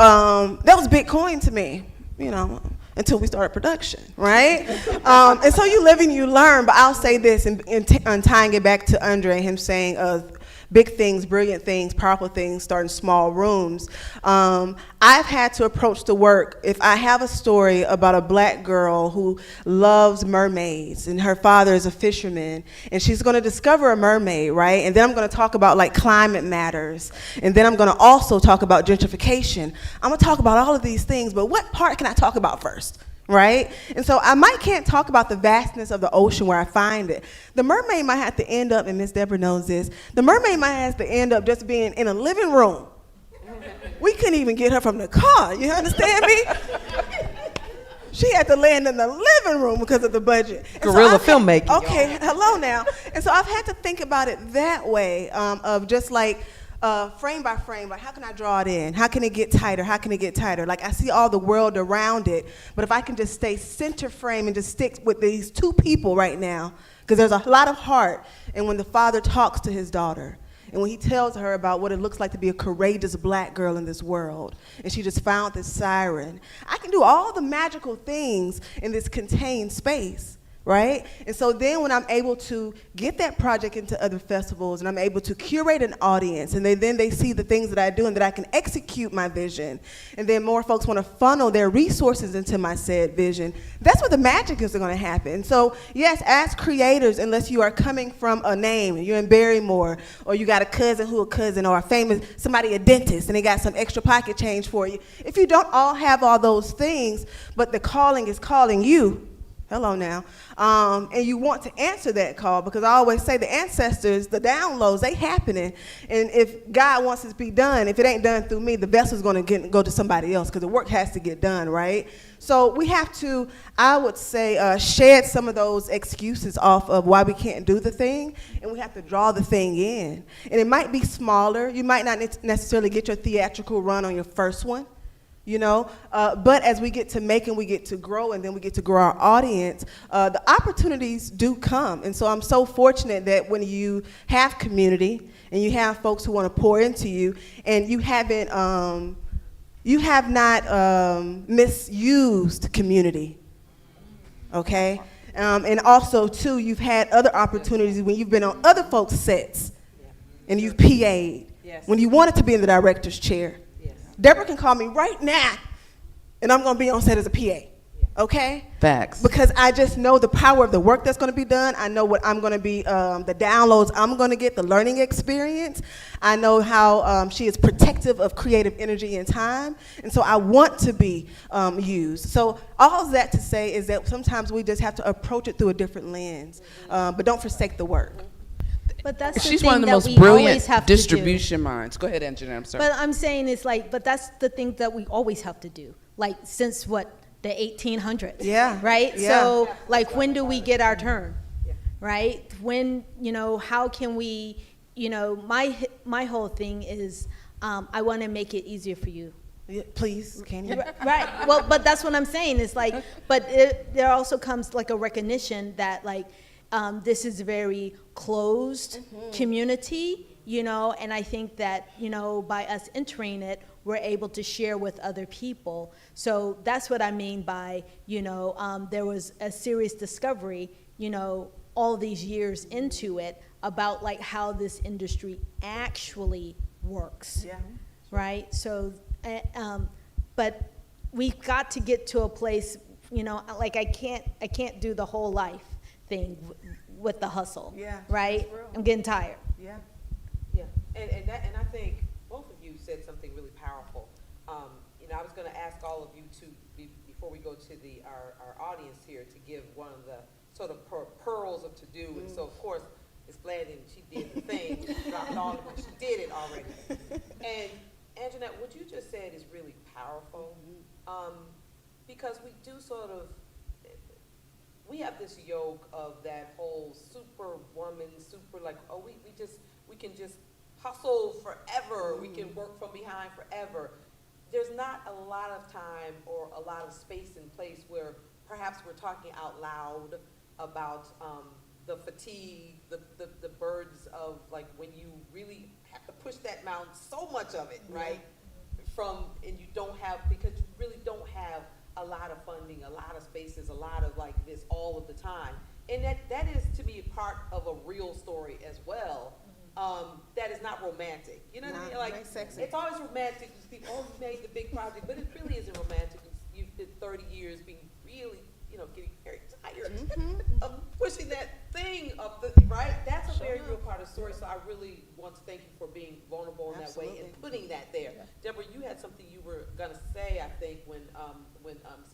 E: that was Bitcoin to me, you know, until we started production, right? And so you live and you learn, but I'll say this, and tying it back to Andre, him saying big things, brilliant things, powerful things, start in small rooms. I've had to approach the work, if I have a story about a black girl who loves mermaids, and her father is a fisherman, and she's gonna discover a mermaid, right? And then I'm gonna talk about like climate matters, and then I'm gonna also talk about gentrification. I'm gonna talk about all of these things, but what part can I talk about first? Right? And so can't talk about the vastness of the ocean where I find it. The mermaid might have to end up, and Miss Deborah knows this, the mermaid might have to end up just being in a living room. We couldn't even get her from the car, you understand me? She had to land in the living room because of the budget.
A: Guerrilla filmmaking.
E: Okay, hello now. And so I've had to think about it that way, of just like, frame by frame, like how can I draw it in? How can it get tighter? How can it get tighter? Like I see all the world around it, but if I can just stay center frame and just stick with these two people right now, because there's a lot of heart, and when the father talks to his daughter, and when he tells her about what it looks like to be a courageous black girl in this world, and she just found this siren, I can do all the magical things in this contained space. Right? And so then when I'm able to get that project into other festivals, and I'm able to curate an audience, and then they see the things that I do and that I can execute my vision, and then more folks want to funnel their resources into my said vision, that's where the magic is going to happen. So yes, as creators, unless you are coming from a name, you're in Barrymore, or you got a cousin who a cousin, or a famous, somebody a dentist, and they got some extra pocket change for you. If you don't all have all those things, but the calling is calling you, hello now. And you want to answer that call, because I always say the ancestors, the downloads, they happening. And if God wants it to be done, if it ain't done through me, the vessel's going to go to somebody else, because the work has to get done, right? So we have to, I would say, shed some of those excuses off of why we can't do the thing, and we have to draw the thing in. And it might be smaller. You might not necessarily get your theatrical run on your first one. You know, but as we get to make and we get to grow, and then we get to grow our audience, the opportunities do come. And so I'm so fortunate that when you have community and you have folks who want to pour into you, and you have not misused community, okay? And also too, you've had other opportunities when you've been on other folks' sets and you've PA'd, when you wanted to be in the director's chair. Deborah can call me right now, and I'm going to be on set as a PA, okay?
D: Facts.
E: Because I just know the power of the work that's going to be done. I know what I'm going to be, the downloads I'm going to get, the learning experience. I know how she is protective of creative energy and time, and so I want to be used. So all of that to say is that sometimes we just have to approach it through a different lens, but don't forsake the work.
B: But that's the
D: She's
B: thing
D: one of the
B: that
D: most
B: we always
D: brilliant
B: have to do.
D: distribution minds. Go ahead, Anjanette, I'm sorry.
B: But I'm saying it's like, but that's the thing that we always have to do. Like since what, the 1800s?
E: Yeah.
B: Right?
E: Yeah.
B: So like when do we get our turn? Right? When, you know, how can we, you know, my whole thing is I want to make it easier for you.
E: Yeah, please, can you?
B: Right. Well, but that's what I'm saying. It's like, but there also comes like a recognition that like, this is a very closed community, you know, and I think that, you know, by us entering it, we're able to share with other people. So that's what I mean by, you know, there was a serious discovery, you know, all these years into it about like how this industry actually works. Yeah. Right? So, but we've got to get to a place, you know, like I can't do the whole life thing with the hustle. Yeah. Right? I'm getting tired.
A: Yeah. Yeah. And I think both of you said something really powerful. You know, I was going to ask all of you to, before we go to our audience here, to give one of the sort of pearls of to-do. And so, of course, Ms. Blandon, she did the thing. She dropped all of it. She did it already. And Anjanette, what you just said is really powerful, because we do sort of, we have this yoke of that whole superwoman, super like, oh, we can just hustle forever. We can work from behind forever. There's not a lot of time or a lot of space and place where perhaps we're talking out loud about the fatigue, the burdens of like when you really have to push that mountain, so much of it, right? And you don't have, because you really don't have a lot of funding, a lot of spaces, a lot of like this all of the time. And that is to me part of a real story as well. That is not romantic. You know what I mean? Like, it's always romantic. People, oh, you made the big project, but it really isn't romantic. You've been 30 years being really, getting very tired of pushing that thing up the, right? That's a very real part of the story. So I really want to thank you for being vulnerable in that way and putting that there. Yeah. Deborah, you had something you were gonna say, I think, when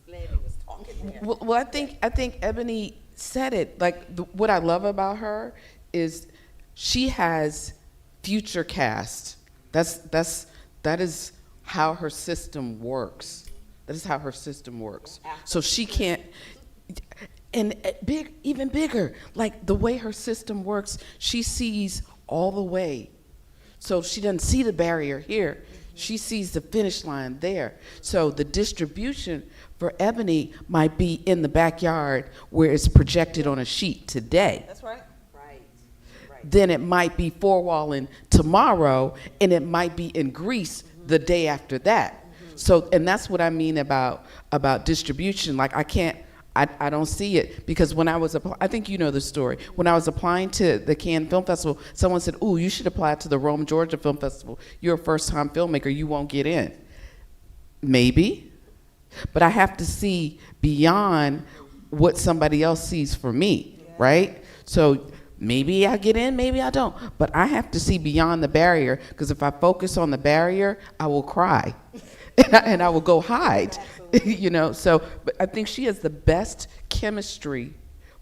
A: Stephane was talking there.
D: Well, I think Ebony said it. Like, what I love about her is she has future cast. That is how her system works. That is how her system works. So she can't, and even bigger, like the way her system works, she sees all the way. So she doesn't see the barrier here. She sees the finish line there. So the distribution for Ebony might be in the backyard where it's projected on a sheet today.
A: That's right.
D: Then it might be four-walling tomorrow, and it might be in Greece the day after that. So, and that's what I mean about distribution. Like, I don't see it, because when I was, I think you know the story. When I was applying to the Cannes Film Festival, someone said, ooh, you should apply to the Rome, Georgia Film Festival. You're a first-time filmmaker, you won't get in. Maybe, but I have to see beyond what somebody else sees for me, right? So maybe I get in, maybe I don't, but I have to see beyond the barrier, because if I focus on the barrier, I will cry. And I will go hide, so, but I think she has the best chemistry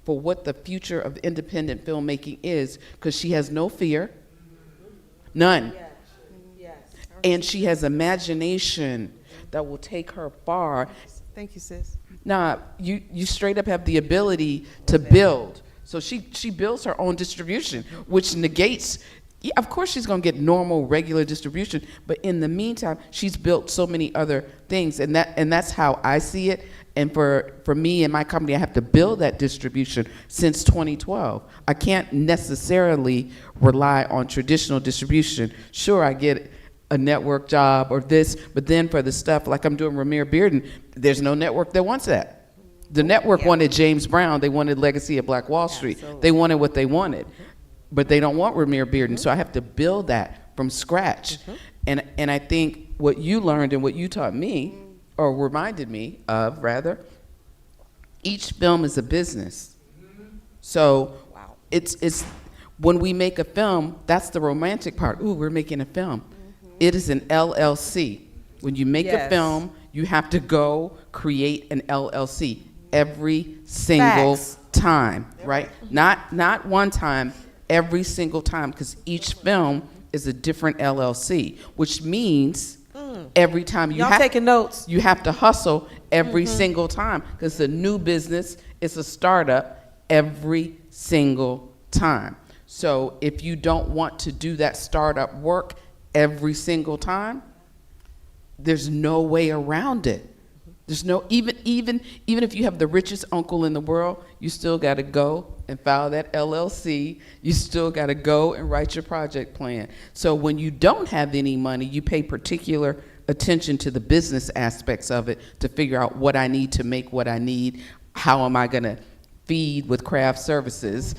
D: for what the future of independent filmmaking is, because she has no fear, none.
A: Yes.
D: And she has imagination that will take her far.
E: Thank you, sis.
D: Nah, you straight up have the ability to build. So she builds her own distribution, which negates, yeah, of course she's gonna get normal, regular distribution, but in the meantime, she's built so many other things, and that's how I see it. And for me and my company, I have to build that distribution since 2012. I can't necessarily rely on traditional distribution. Sure, I get a network job or this, but then for the stuff like I'm doing Ramir Bearden, there's no network that wants that. The network wanted James Brown, they wanted Legacy of Black Wall Street. Absolutely. They wanted what they wanted. But they don't want Ramir Bearden, so I have to build that from scratch. And I think what you learned and what you taught me, or reminded me of, rather, each film is a business. So it's when we make a film, that's the romantic part. Ooh, we're making a film. It is an LLC. When you make a film, you have to go create an LLC every single time, right? Not one time. Every single time, because each film is a different LLC, which means every time you
A: taking notes.
D: You have to hustle every single time, because it's a new business, it's a startup every single time. So if you don't want to do that startup work every single time, there's no way around it. There's no, even if you have the richest uncle in the world, you still got to go and file that LLC. You still got to go and write your project plan. So when you don't have any money, you pay particular attention to the business aspects of it to figure out what I need to make what I need. How am I going to feed with craft services?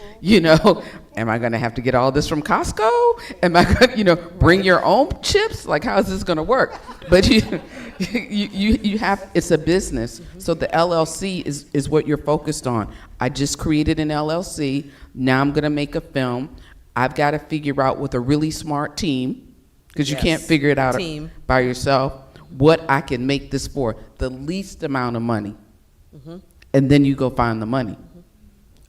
D: Am I going to have to get all this from Costco? Am I going to, bring your own chips? Like, how is this going to work? But you have, it's a business. So the LLC is what you're focused on. I just created an LLC. Now I'm going to make a film. I've got to figure out with a really smart team, because you can't figure it out by yourself, what I can make this for, the least amount of money. And then you go find the money.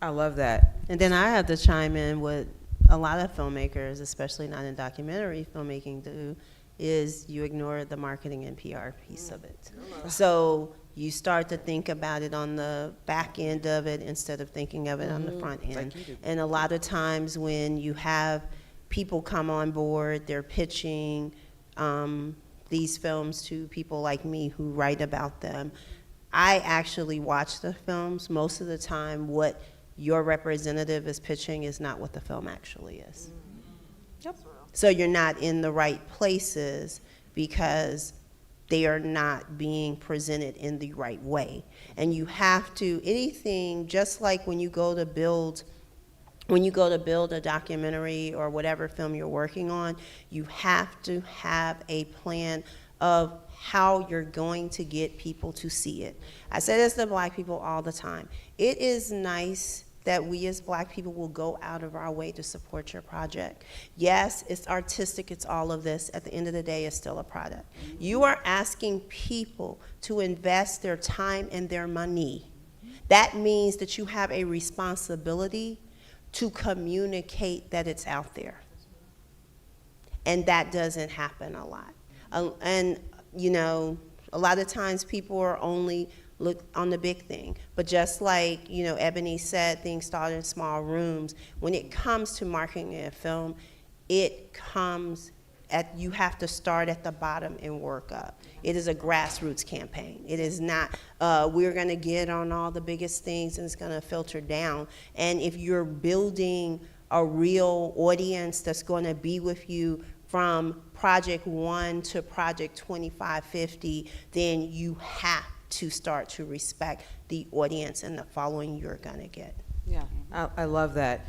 A: I love that.
C: And then I have to chime in with a lot of filmmakers, especially not in documentary filmmaking, do, is you ignore the marketing and PR piece of it. So you start to think about it on the back end of it instead of thinking of it on the front end.
A: Like you do.
C: And a lot of times when you have people come on board, they're pitching these films to people like me who write about them. I actually watch the films. Most of the time, what your representative is pitching is not what the film actually is.
A: Yep.
C: So you're not in the right places because they are not being presented in the right way. And you have to, anything, just like when you go to build a documentary or whatever film you're working on, you have to have a plan of how you're going to get people to see it. I say this to Black people all the time. It is nice that we as Black people will go out of our way to support your project. Yes, it's artistic, it's all of this. At the end of the day, it's still a product. You are asking people to invest their time and their money. That means that you have a responsibility to communicate that it's out there. And that doesn't happen a lot. And you know, a lot of times people are only look on the big thing. But just like, you know, Ebony said, things start in small rooms. When it comes to marketing a film, it comes at, you have to start at the bottom and work up. It is a grassroots campaign. It is not, we're gonna get on all the biggest things and it's gonna filter down. And if you're building a real audience that's gonna be with you from project 1 to project 2550, then you have to start to respect the audience and the following you're gonna get.
A: Yeah, I love that.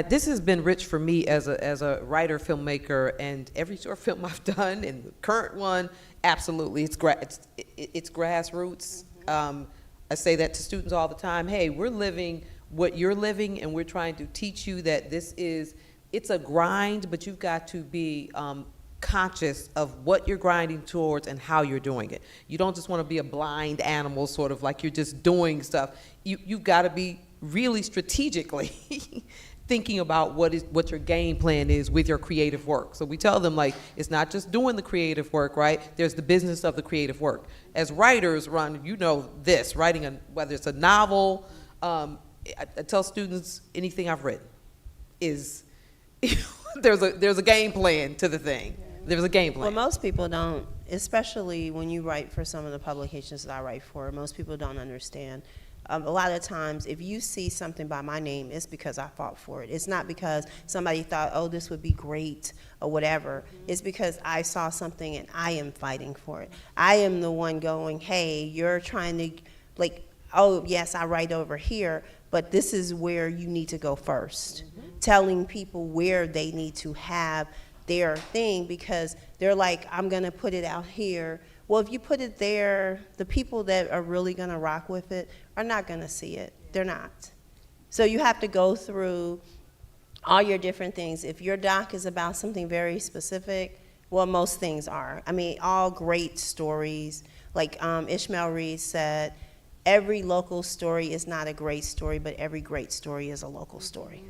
A: This has been rich for me as a writer, filmmaker, and every short film I've done, and the current one, absolutely, it's grassroots. I say that to students all the time. Hey, we're living what you're living, and we're trying to teach you that it's a grind, but you've got to be conscious of what you're grinding towards and how you're doing it. You don't just want to be a blind animal, sort of like you're just doing stuff. You've got to be really strategically thinking about what your game plan is with your creative work. So we tell them, like, it's not just doing the creative work, right? There's the business of the creative work. As writers, Ron, you know this, writing whether it's a novel, I tell students anything I've written is there's a game plan to the thing. There's a game plan.
C: Well, most people don't, especially when you write for some of the publications that I write for, most people don't understand. A lot of times, if you see something by my name, it's because I fought for it. It's not because somebody thought, oh, this would be great or whatever. It's because I saw something and I am fighting for it. I am the one going, hey, you're trying to, like, oh, yes, I write over here, but this is where you need to go first. Telling people where they need to have their thing, because they're like, I'm gonna put it out here. Well, if you put it there, the people that are really gonna rock with it are not gonna see it. They're not. So you have to go through all your different things. If your doc is about something very specific, well, most things are. I mean, all great stories, like Ishmael Reed said, every local story is not a great story, but every great story is a local story.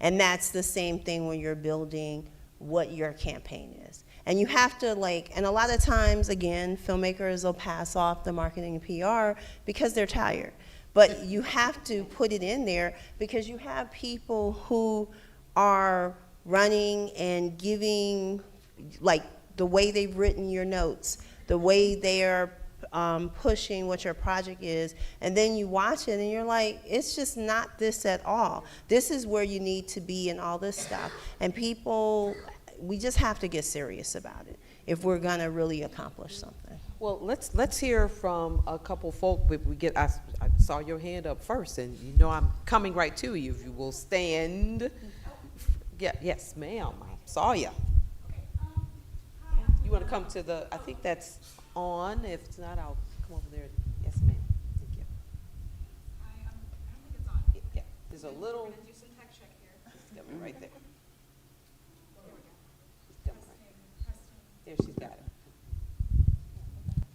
C: And that's the same thing when you're building what your campaign is. And you have to, like, and a lot of times, again, filmmakers will pass off the marketing and PR because they're tired. But you have to put it in there because you have people who are running and giving, like, the way they've written your notes, the way they're pushing what your project is, and then you watch it and you're like, it's just not this at all. This is where you need to be and all this stuff. And people, we just have to get serious about it if we're gonna really accomplish something.
A: Well, let's hear from a couple folk. I saw your hand up first, and you know I'm coming right to you. If you will stand. Yeah, yes, ma'am. I saw you. You want to come to the? I think that's on. If it's not, I'll come over there. Yes, ma'am. Thank you.
F: I don't think it's on.
A: Yeah, there's a little.
F: We're gonna do some tech check here.
A: It's coming right there.
F: There we go.
A: It's coming right.
F: Testing.
A: There, she's got it.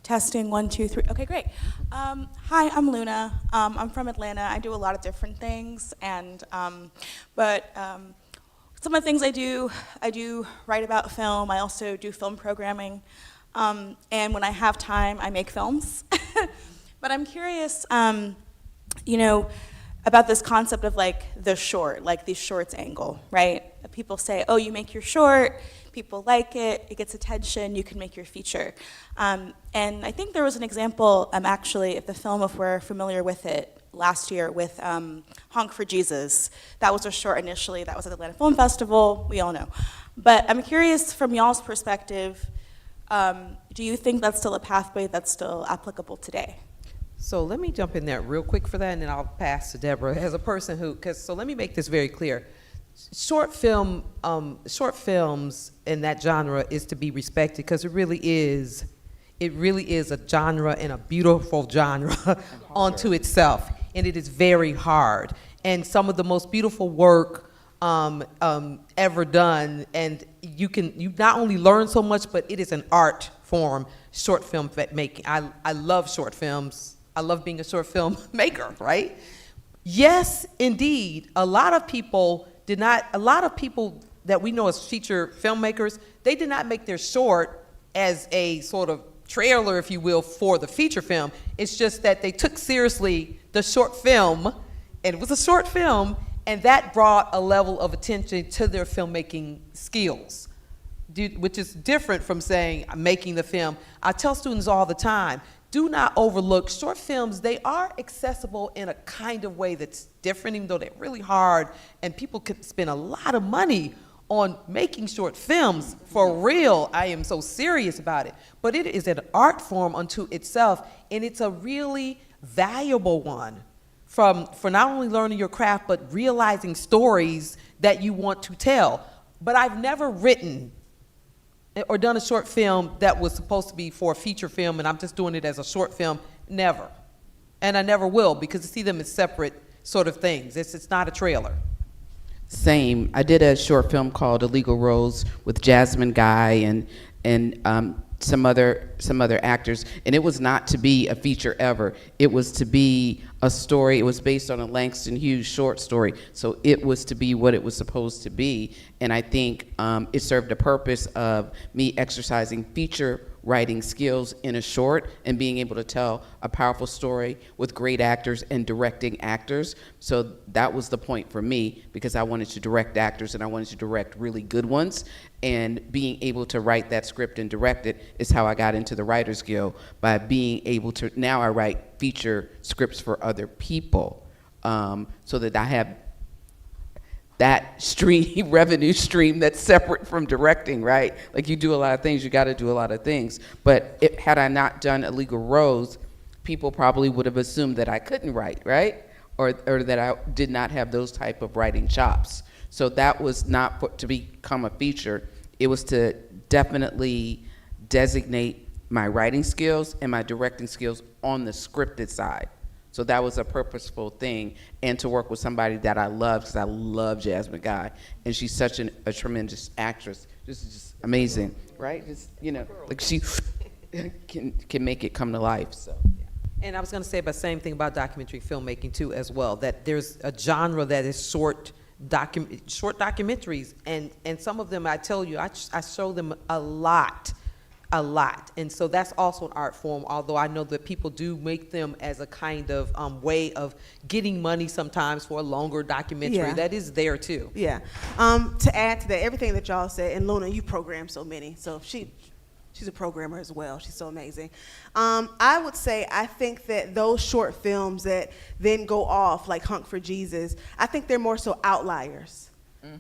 F: Testing, 1, 2, 3. Okay, great. Hi, I'm Luna. I'm from Atlanta. I do a lot of different things, and but some of the things I do write about film. I also do film programming, and when I have time, I make films. But I'm curious, you know, about this concept of like the short, like the shorts angle, right? People say, oh, you make your short, people like it, it gets attention, you can make your feature. And I think there was an example, actually, of the film, if we're familiar with it, last year with Honk for Jesus. That was a short initially, that was at the Atlanta Film Festival, we all know. But I'm curious from y'all's perspective, do you think that's still a pathway that's still applicable today?
G: So let me jump in there real quick for that, and then I'll pass to Deborah as a person who, so let me make this very clear. Short films in that genre is to be respected because it really is a genre and a beautiful genre onto itself, and it is very hard. And some of the most beautiful work ever done, and you not only learn so much, but it is an art form, short film making. I love short films. I love being a short film maker, right? Yes, indeed. A lot of people that we know as feature filmmakers, they did not make their short as a sort of trailer, if you will, for the feature film. It's just that they took seriously the short film, and it was a short film, and that brought a level of attention to their filmmaking skills, which is different from saying, I'm making the film. I tell students all the time, do not overlook short films. They are accessible in a kind of way that's different, even though they're really hard, and people can spend a lot of money on making short films. For real, I am so serious about it. But it is an art form unto itself, and it's a really valuable one for not only learning your craft, but realizing stories that you want to tell. But I've never written or done a short film that was supposed to be for a feature film, and I'm just doing it as a short film. Never. And I never will, because I see them as separate sort of things. It's not a trailer.
D: Same. I did a short film called Illegal Rose with Jasmine Guy and some other actors, and it was not to be a feature ever. It was to be a story. It was based on a Langston Hughes short story, so it was to be what it was supposed to be. And I think it served the purpose of me exercising feature writing skills in a short and being able to tell a powerful story with great actors and directing actors. So that was the point for me, because I wanted to direct actors and I wanted to direct really good ones. And being able to write that script and direct it is how I got into the Writers Guild, by being able to, now I write feature scripts for other people, so that I have that stream, revenue stream that's separate from directing, right? Like, you do a lot of things, you gotta do a lot of things. But had I not done Illegal Rose, people probably would have assumed that I couldn't write, right? Or that I did not have those type of writing chops. So that was not to become a feature. It was to definitely designate my writing skills and my directing skills on the scripted side. So that was a purposeful thing, and to work with somebody that I love, because I love Jasmine Guy, and she's such a tremendous actress, just amazing, right? Just, like she can make it come to life. So.
G: And I was going to say the same thing about documentary filmmaking too, as well. That there's a genre that is short documentaries, and some of them, I tell you, I show them a lot. And so that's also an art form, although I know that people do make them as a kind of way of getting money sometimes for a longer documentary.
E: Yeah.
G: That is there too.
E: Yeah. To add to that, everything that y'all said, and Luna, you program so many, so she's a programmer as well. She's so amazing. I would say, I think that those short films that then go off, like Hunk for Jesus, I think they're more so outliers.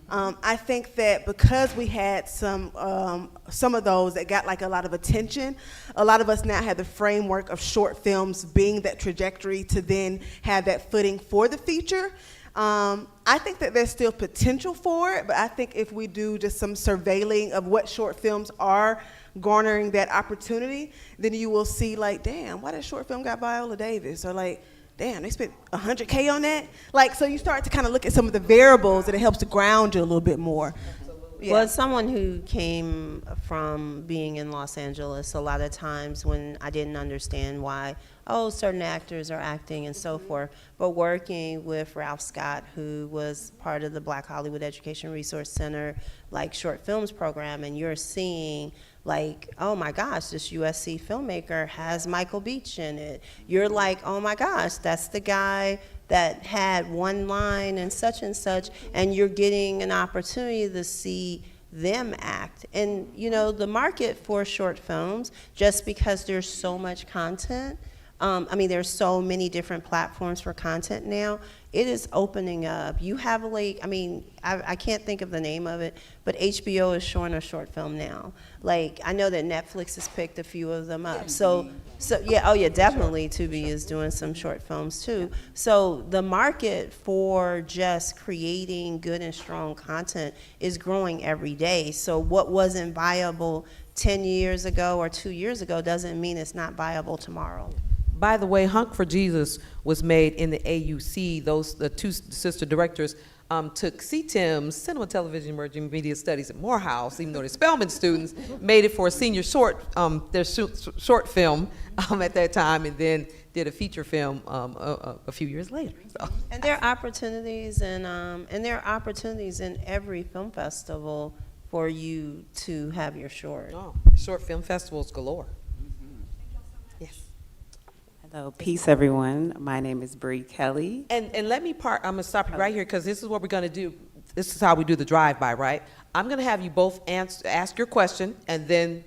E: I think that because we had some of those that got like a lot of attention, a lot of us now have the framework of short films being that trajectory to then have that footing for the feature. I think that there's still potential for it, but I think if we do just some surveilling of what short films are garnering that opportunity, then you will see, like, damn, why that short film got Viola Davis? Or like, damn, they spent $100K on that? Like, so you start to kind of look at some of the variables, and it helps to ground you a little bit more.
G: Absolutely.
C: Well, as someone who came from being in Los Angeles, a lot of times when I didn't understand why, certain actors are acting and so forth, but working with Ralph Scott, who was part of the Black Hollywood Education Resource Center, like short films program, and you're seeing like, oh my gosh, this USC filmmaker has Michael Beach in it. You're like, oh my gosh, that's the guy that had one line and such, and you're getting an opportunity to see them act. And you know, the market for short films, just because there's so much content, there's so many different platforms for content now, it is opening up. You have I can't think of the name of it, but HBO is showing a short film now. Like, I know that Netflix has picked a few of them up. So yeah, definitely Tubi is doing some short films too. So the market for just creating good and strong content is growing every day. So what wasn't viable 10 years ago or 2 years ago doesn't mean it's not viable tomorrow.
G: By the way, Hunk for Jesus was made in the AUC. The two sister directors took CTIM's Cinema, Television, Emerging Media Studies at Morehouse, even though they're Spelman students, made it for a senior short film at that time, and then did a feature film a few years later. So.
C: And there are opportunities, and there are opportunities in every film festival for you to have your short.
G: Oh, short film festivals galore. Yes.
H: Hello, peace everyone. My name is Bree Kelly.
G: And let me I'm gonna stop you right here, because this is what we're gonna do. This is how we do the drive-by, right? I'm gonna have you both ask your question, and then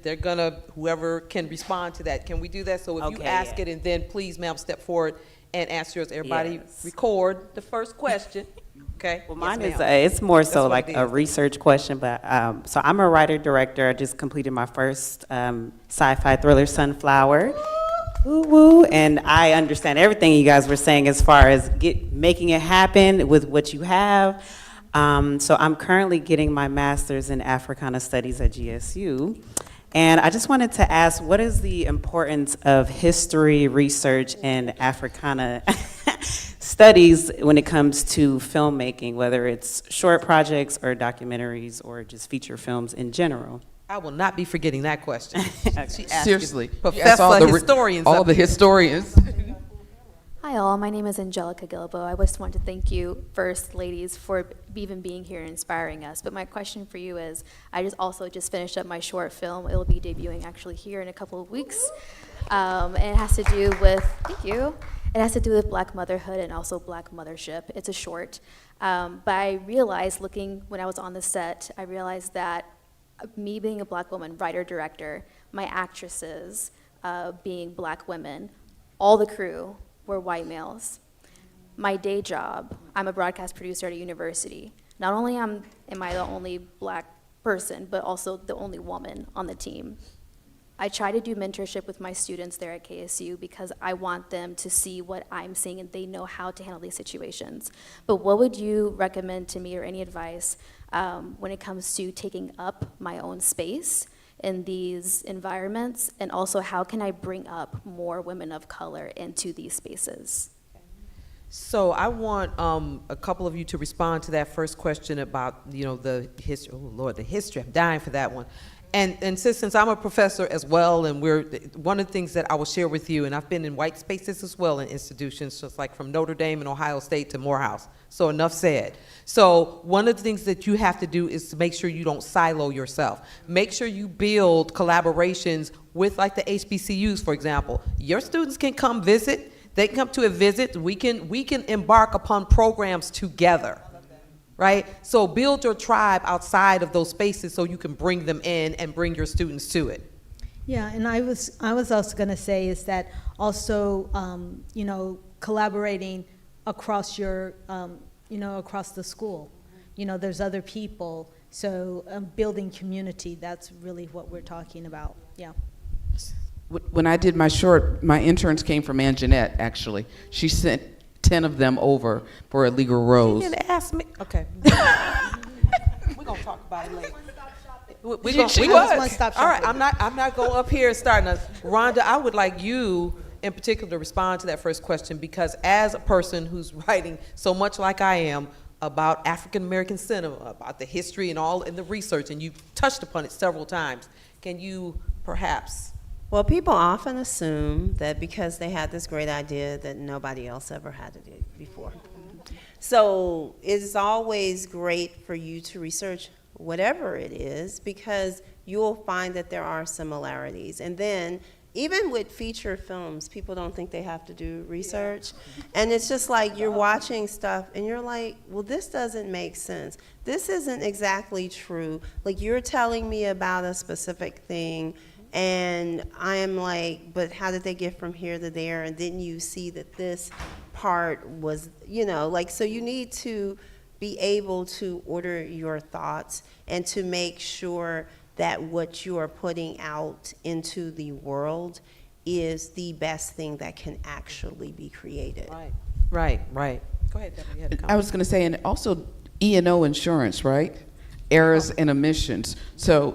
G: whoever can respond to that. Can we do that? So if you ask it, and then please, ma'am, step forward and ask yours. Everybody record the first question. Okay.
H: Well, mine is it's more so like a research question, but so I'm a writer-director. I just completed my first sci-fi thriller, Sunflower. Woo woo, and I understand everything you guys were saying as far as making it happen with what you have. So I'm currently getting my master's in Africana Studies at GSU. And I just wanted to ask, what is the importance of history, research, and Africana studies when it comes to filmmaking, whether it's short projects or documentaries or just feature films in general?
G: I will not be forgetting that question.
D: Seriously.
G: Professor historians.
D: All the historians.
I: Hi all, my name is Angelica Gilbo. I just wanted to thank you first, ladies, for even being here and inspiring us. But my question for you is, I just finished up my short film. It'll be debuting actually here in a couple of weeks. And it has to do with, thank you. It has to do with Black motherhood and also Black mothership. It's a short. But I realized when I was on the set, I realized that me being a Black woman, writer, director, my actresses being Black women, all the crew were white males. My day job, I'm a broadcast producer at a university. Not only am I the only Black person, but also the only woman on the team. I try to do mentorship with my students there at KSU because I want them to see what I'm seeing and they know how to handle these situations. But what would you recommend to me, or any advice when it comes to taking up my own space in these environments, and also how can I bring up more women of color into these spaces?
G: So I want a couple of you to respond to that first question about the history. Oh Lord, the history! I'm dying for that one. And since I'm a professor as well, and one of the things that I will share with you, and I've been in white spaces as well in institutions, just like from Notre Dame and Ohio State to Morehouse. So enough said. So one of the things that you have to do is to make sure you don't silo yourself. Make sure you build collaborations with like the HBCUs, for example. Your students can come visit. They can come to a visit. We can embark upon programs together. Right? So build your tribe outside of those spaces so you can bring them in and bring your students to it.
B: Yeah, and I was also going to say is that also, collaborating across your, across the school. There's other people, so building community, that's really what we're talking about, yeah.
D: When I did my short, my interns came from Anjanette, actually. She sent 10 of them over for a legal rose.
G: You didn't ask me. Okay. We're gonna talk about it later. She was. All right. I'm not going up here and starting. Ronda, I would like you in particular to respond to that first question, because as a person who's writing so much like I am, about African American cinema, about the history and the research, and you've touched upon it several times. Can you perhaps?
C: Well, people often assume that because they had this great idea that nobody else ever had to do it before. So it's always great for you to research whatever it is, because you'll find that there are similarities. And then even with feature films, people don't think they have to do research. And it's just like you're watching stuff and you're like, well, this doesn't make sense. This isn't exactly true. Like, you're telling me about a specific thing, and I am like, but how did they get from here to there? And didn't you see that this part was, you know, like, so you need to be able to order your thoughts and to make sure that what you are putting out into the world is the best thing that can actually be created.
G: Right. Go ahead, Deborah, you had a comment.
D: I was going to say, and also E&O insurance, right? Errors and omissions. So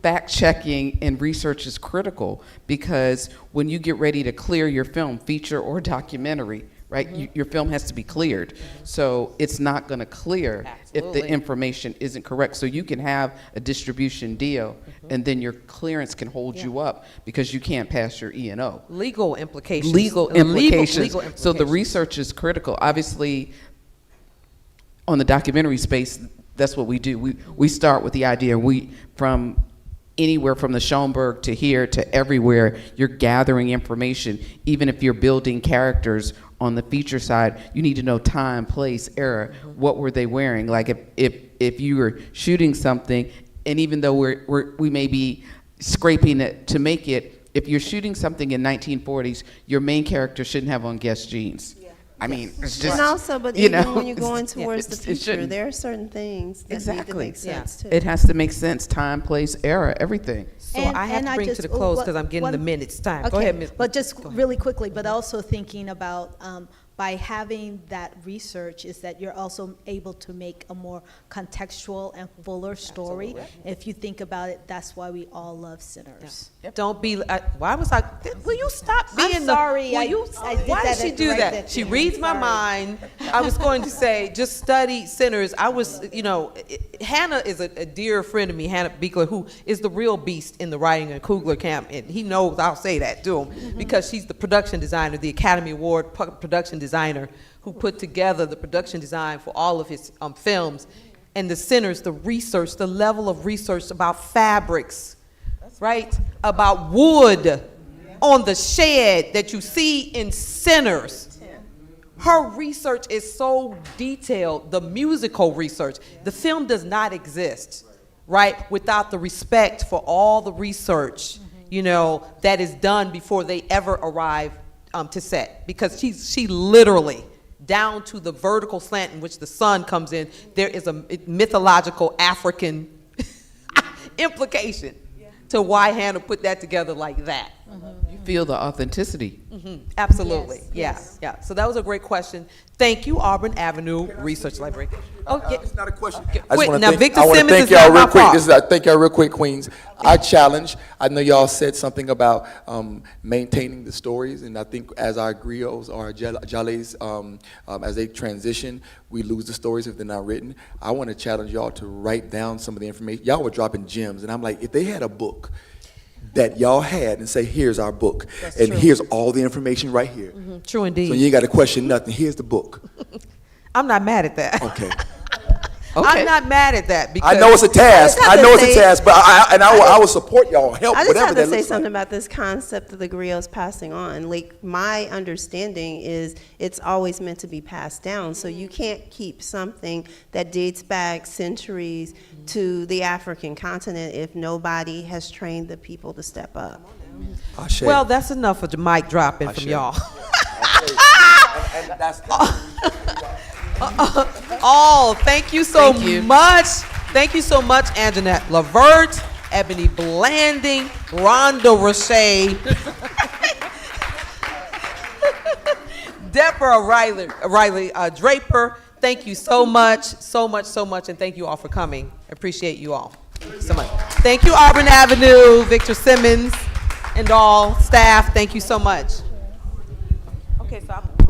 D: fact checking and research is critical, because when you get ready to clear your film, feature or documentary, right? Your film has to be cleared. So it's not going to clear if the information isn't correct. So you can have a distribution deal, and then your clearance can hold you up because you can't pass your E&O.
G: Legal implications.
D: Legal implications.
G: Legal
D: So the research is critical. Obviously, on the documentary space, that's what we do. We start with the idea. From anywhere from the Schoenberg to here to everywhere, you're gathering information. Even if you're building characters on the feature side, you need to know time, place, era. What were they wearing? Like if you were shooting something, and even though we may be scraping it to make it, if you're shooting something in 1940s, your main character shouldn't have on Guess jeans. I mean, it's just,
C: And also, but
D: you
C: even
D: know,
C: when you're going towards the
D: it
C: future,
D: shouldn't.
C: there are certain things that need to make sense too.
D: It has to make sense, time, place, era, everything.
G: So I have to bring to the close because I'm getting the minutes time. Go ahead, Ms.
B: But just really quickly, but also thinking about by having that research is that you're also able to make a more contextual and fuller story. Absolutely. If you think about it, that's why we all love Sinners.
G: Yeah. Don't be. Why was I? Will you stop being?
B: I'm sorry.
G: I did why
B: that
G: did she
B: at
G: do
B: the
G: that?
B: right
G: She
B: time.
G: reads my mind. I was going to say, just study Sinners. I was, Hannah is a dear friend of me, Hannah Beekler, who is the real beast in the writing and Kugler camp, and he knows I'll say that to him because she's the production designer, the Academy Award production designer, who put together the production design for all of his films. And the Sinners, the research, the level of research about fabrics, right? About wood on the shed that you see in Sinners. Her research is so detailed, the musical research. The film does not exist, right, without the respect for all the research, that is done before they ever arrive to set. Because she literally, down to the vertical slant in which the sun comes in, there is a mythological African implication to why Hannah put that together like that.
D: You feel the authenticity.
G: Absolutely.
B: Yes.
G: Yeah. So that was a great question. Thank you, Auburn Avenue Research Library. Oh, yeah.
J: It's not a question.
G: Wait,
J: I
G: now Victor
J: want to
G: Simmons
J: thank
G: is
J: y'all
G: not my
J: real quick.
G: fault.
J: Thank y'all real quick, Queens. I challenge. I know y'all said something about maintaining the stories, and I think as our griots or our jales, as they transition, we lose the stories if they're not written. I want to challenge y'all to write down some of the information. Y'all were dropping gems, and I'm like, if they had a book that y'all had and say, here's our book, and
G: true.
J: here's all the information right here.
G: True indeed.
J: So you ain't got to question nothing. Here's the book.
G: I'm not mad at that.
J: Okay.
G: I'm not mad at that because
J: I know it's a task.
C: I
J: I know it's
C: say-
J: a task, but I will support y'all. Help,
C: I just
J: whatever
C: have
J: that
C: to say
J: looks
C: something
J: like.
C: about this concept of the griots passing on. Like, my understanding is it's always meant to be passed down. So you can't keep something that dates back centuries to the African continent if nobody has trained the people to step up.
J: Ashe.
G: well, that's enough of the mic dropping from
J: Ashe.
G: y'all.
J: And that's
G: Thank you so much. Thank you so much, Anjanette Levert, Ebony Blanding, Ronda Racha, Deborah Riley Draper. Thank you so much, and thank you all for coming. Appreciate you all. Thank you so much. Thank you, Auburn Avenue, Victor Simmons, and all staff. Thank you so much. Okay, so I'm